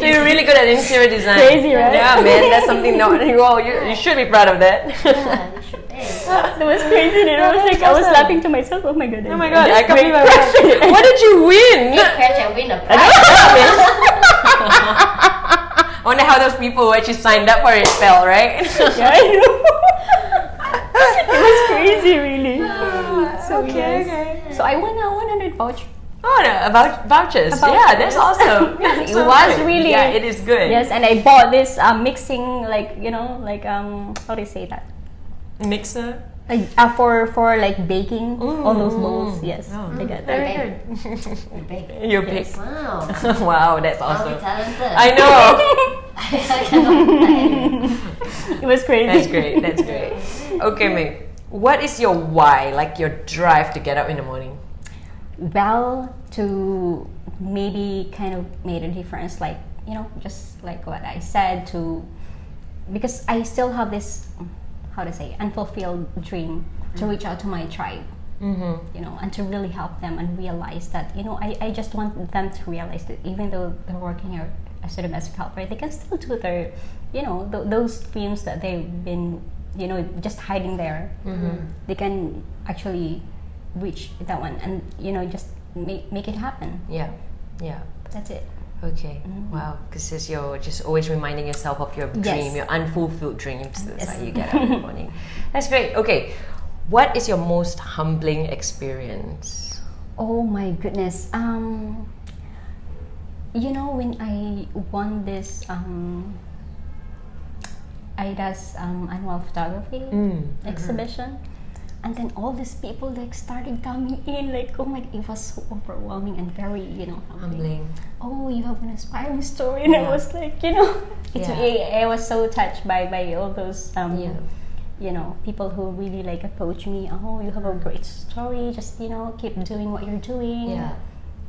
So you're really good at interior design. Crazy, right? Yeah, man. That's something. You should be proud of that. Yeah, you should be. That was crazy. I was like, I was laughing to myself. Oh my god. Oh my god, I can't believe I won. What did you win? Crash and win a prize. I wonder how those people who actually signed up for it felt, right? Yeah, I know. It was crazy, really. So Okay, yes. okay. So I won a 100 voucher. Oh, no, about vouchers. About Yeah, that's vouchers. awesome. It was really. Yeah, it is good. Yes, and I bought this mixing, like how do you say that? Mixer. Like for like baking all those bowls. Yes, Oh. I got that. Very good. You're big. You're big. Wow. Wow, that's I'll awesome. be talented. I know. I cannot. It was crazy. That's great. That's great. Okay, May. What is your why? Like your drive to get up in the morning? Well, to maybe kind of made a difference, like just like what I said, because I still have this, how to say, unfulfilled dream to reach out to my tribe, and to really help them and realize that I just want them to realize that even though they're working as a domestic helper, they can still do their those dreams that they've been just hiding there. They can actually reach that one and just make it happen. Yeah. That's it. Okay. Wow. Because you're just always reminding yourself of your dream, Yes. your unfulfilled dreams. That's Yes. why you get up in the morning. That's great. Okay. What is your most humbling experience? Oh my goodness. When I won this Aidha's annual photography exhibition, and then all these people like started coming in, like, oh my, it was so overwhelming and very Humbling. Oh, you have an inspiring story, and I was like, I was so touched by all those people who really like approach me. Oh, you have a great story, just keep doing what you're doing. Yeah.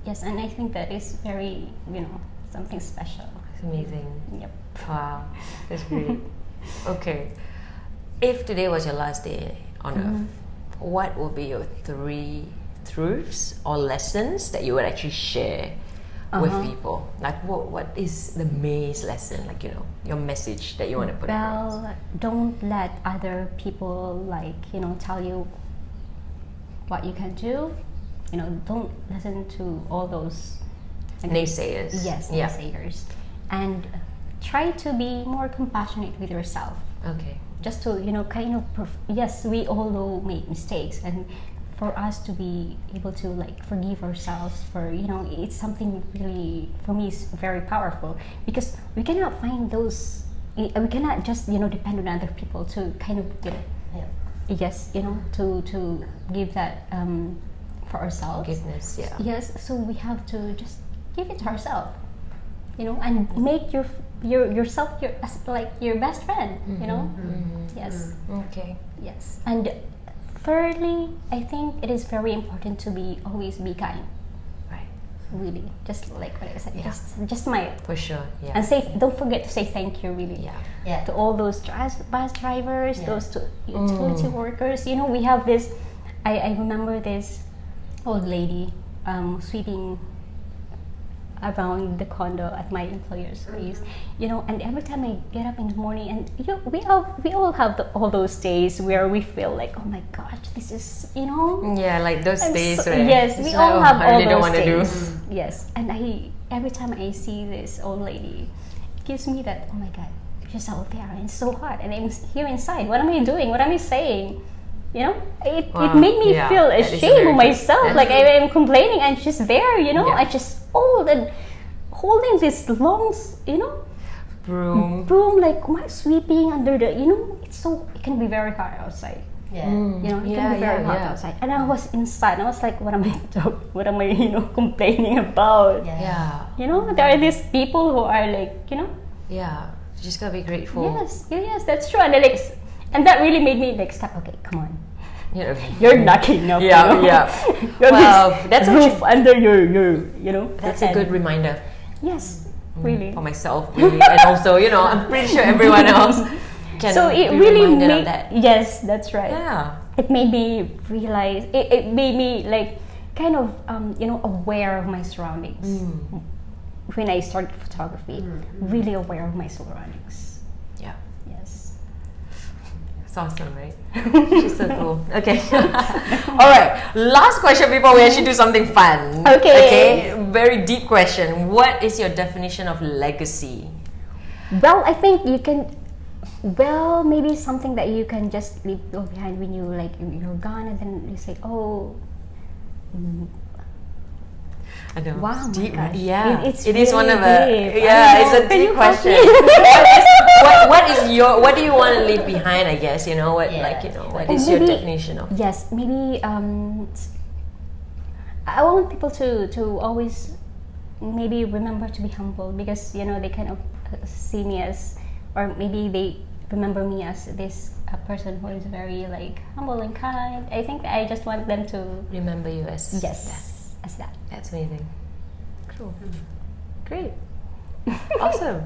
Yes, and I think that is very something special. It's amazing. Yep. Wow. That's great. Okay. If today was your last day on Earth, what will be your 3 truths or lessons that you would actually share with people? Like, what is the May's lesson? Like, your message that you want to put across? Well, don't let other people tell you what you can do. Don't listen to all those Naysayers. Yes, Yeah. naysayers, and try to be more compassionate with yourself. Okay. Just to yes, we all do make mistakes, and for us to be able to forgive ourselves for it's something really, for me, is very powerful, because we cannot find those, we cannot just depend on other people to kind of yes, to give that for ourselves. Forgiveness. Yeah. Yes, so we have to just give it to ourselves, and make yourself your best friend. Yes. Okay. Yes. And thirdly, I think it is very important to always be kind. Right. Really, just like what I said. Yeah. Just smile. For sure. Yeah. And don't forget to say thank you. Really. Yeah. To all those bus drivers, those utility workers. We have this. I remember this old lady sweeping around the condo at my employer's place, and every time I get up in the morning, and we all have all those days where we feel like, oh my gosh, this is Yeah, like those days where yes, we it's all like, have I all really don't those want to do. days. Yes, and every time I see this old lady, it gives me that, oh my god, she's out there and it's so hot, and I'm here inside. What am I doing? What am I saying? It made me feel ashamed of myself. Like I am complaining, and she's there. I just old and holding this long, Broom. like sweeping under the. It can be very hot outside. Yeah. It can be very hot outside, and I was inside. And I was like, what am I doing? What am I, complaining about? Yeah. There are these people who are like, Yeah. You just gotta be grateful. Yes, that's true. And and that really made me stop. Okay, come on. You know, You're lucky enough. yeah, you know? yeah. You have Well, this that's roof under your you know. That's a head. good reminder Yes, really. for myself, really, and also, you know, I'm pretty sure everyone else can So it be really reminded of made that. yes, that's right. Yeah. It made me realize. It made me like kind of you know, aware of my surroundings. When I started photography, really aware of my surroundings. Yeah. Yes. It's awesome, right? She's so cool. Okay. All right. Last question before we actually do something fun. Okay. Very deep question. What is your definition of legacy? Well, I think you can. Well, maybe something that you can just leave behind when you like you're gone, and then you say, "Oh, I know. wow, It's my deep. gosh. Yeah. It's It is one really of a. deep. Yeah, I it's know. a Can deep you help question. me? what is your? What do you want to leave behind? I guess you know what. Yeah. Like you know, what Or is your maybe- definition of? Yes, maybe. I want people to always maybe remember to be humble, because you know they kind of see me as, or maybe they remember me as this person who is very like humble and kind. I think I just want them to Remember you as. yes as that. That's amazing. Cool. Great. Awesome.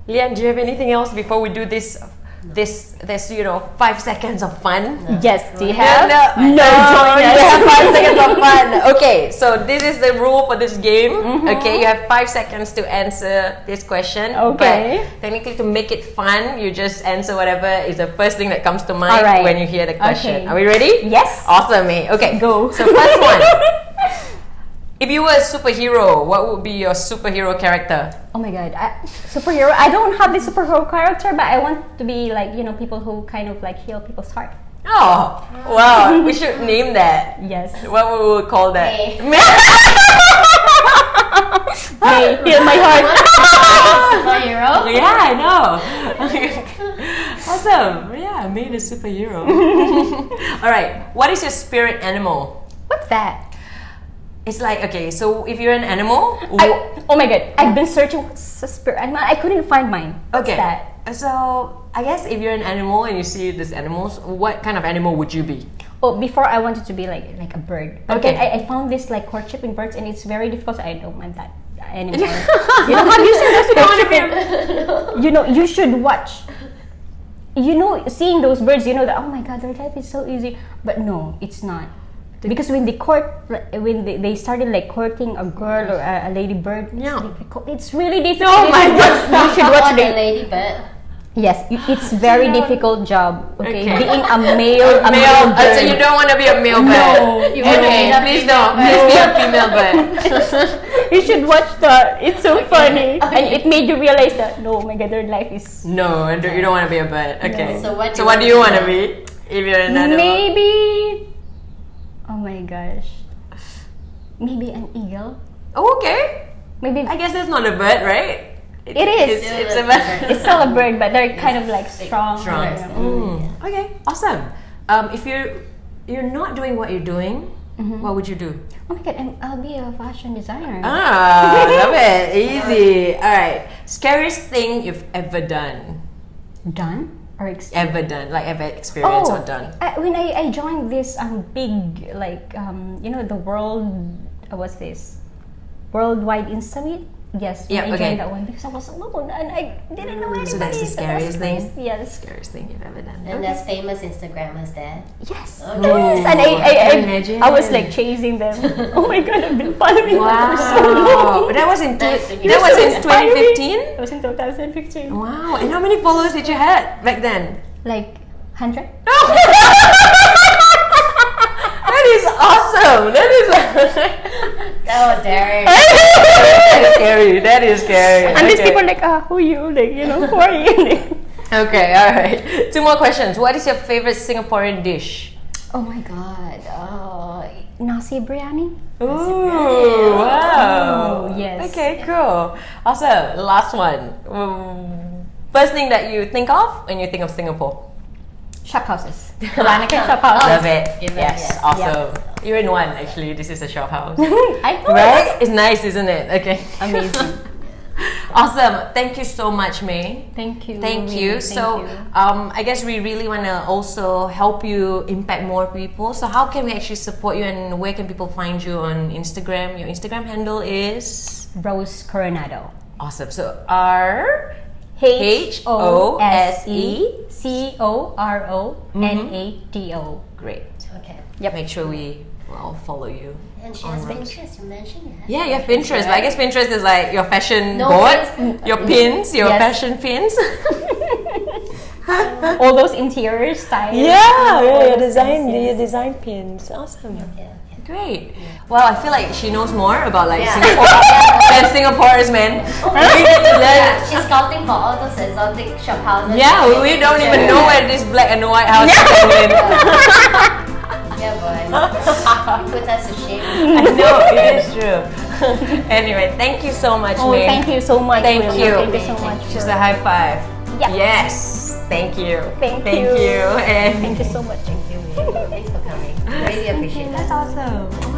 Lian, do you have anything else before we do this 5 seconds of fun? Yes, do you have? No, join you us. have 5 seconds of fun. Okay, so this is the rule for this game. Okay, you have 5 seconds to answer this question. Okay. But technically, to make it fun, you just answer whatever is the first thing that comes to mind All right. when you hear the question. Okay. Are we ready? Yes. Awesome, mate. Okay, Go. So first one. If you were a superhero, what would be your superhero character? Oh my god, superhero. I don't have the superhero character, but I want to be like, you know, people who kind of like heal people's heart. Oh, wow. We should name that. Yes. What would we call that? Hey, heal my heart. Superhero. Yeah, I know. Awesome. Yeah, made a superhero. All right. What is your spirit animal? What's that? It's like, okay, so if you're an animal, Oh my god, I've been searching what's a spirit animal. I couldn't find mine. What's okay. that? So I guess if you're an animal and you see these animals, what kind of animal would you be? Oh, before I wanted to be like a bird. But Okay. then I found this like courtship in birds, and it's very difficult. I don't want that anymore. You know, have you seen those courtship in, you know, you should watch. You know, seeing those birds, you know that, oh my god, their life is so easy. But no, it's not. Because when they they started like courting a girl or a lady bird, Yeah. it's really difficult. Oh my God. You should watch the the ladybird. Yes, it's very difficult job. Okay, Okay. being a male Male. bird. So you don't want to be a male bird? No. You want to Okay, be a please female don't. bird. Please be a female bird. You should watch that. It's so funny, and it made you realize that no, oh my god, their life is No, you don't want to be a bird. Okay. So what do you want to be if you're an animal? maybe. Oh my gosh, maybe an eagle. Oh, okay. Maybe I guess that's not a bird, right? It is. It's a bird. It's still a bird, but they're kind of like strong. Strong. you know. Okay, awesome. If you're not doing what you're doing, what would you do? Oh my god, I'll be a fashion designer. Ah, love it. Easy. All right. Scariest thing you've ever done? Done or Ever done? Like ever experienced or done? When I joined this big like you know the world what's this worldwide Insta Meet. Yes, when Yeah, I okay. joined that one because I was alone and I didn't know anybody. So that's the scariest thing? Yes. Scariest thing you've ever done. And there's famous Instagrammers there. Yes. Oh. Yes. And can imagine. I was like chasing them. Oh my god, I've been following them for so Wow. long. That was in Nice to meet that you. was in Inspiring. 2015. It was in 2015. Wow. And how many followers did you have back then? Like 100. That is awesome. That is That was daring. scary. That is scary. And these Okay. people are like, who are you? Like, you know, who are you? Okay, all right. 2 more questions. What is your favorite Singaporean dish? Oh my god. Nasi biryani? Ooh, wow. Oh, yes. Okay, cool. Awesome. Last one. First thing that you think of when you think of Singapore? Shop houses. Peranakan shop houses. Love it. Yes. Yes, awesome. You're in one, actually. This is a shop house. I know. Right? It's nice, isn't it? Okay. Amazing. Awesome. Thank you so much, May. Thank you. Thank really, you. thank So, you. I guess we really want to also help you impact more people. So, how can we actually support you, and where can people find you on Instagram? Your Instagram handle is Mayrhose Coronado. awesome. So, R HOSECORONADO. great. Okay. Make sure we follow you. And she has online. Pinterest. You mentioned you have. Yeah, you have Pinterest, but I guess Pinterest is like your fashion No, board, pins. your pins, your Yes. fashion pins. All those interior styles. your design pins. Awesome. Okay. Great. Well, I feel like she knows more about like Yeah. Singapore than Singapore's man. We get to learn. Yeah, she's scouting for all those exotic shop houses. Yeah, we don't even know where this black and white house is going. Yeah, boy. You put us to shame. I know, it is true. Anyway, thank you so much, Oh, May. thank you so much. Thank Wilma. you. Thank you so much. Just a high five. Yeah. Yes. Thank you. Thank you. you. And Thank you so much. Thank you. Thanks for coming. Really appreciate that. that's awesome.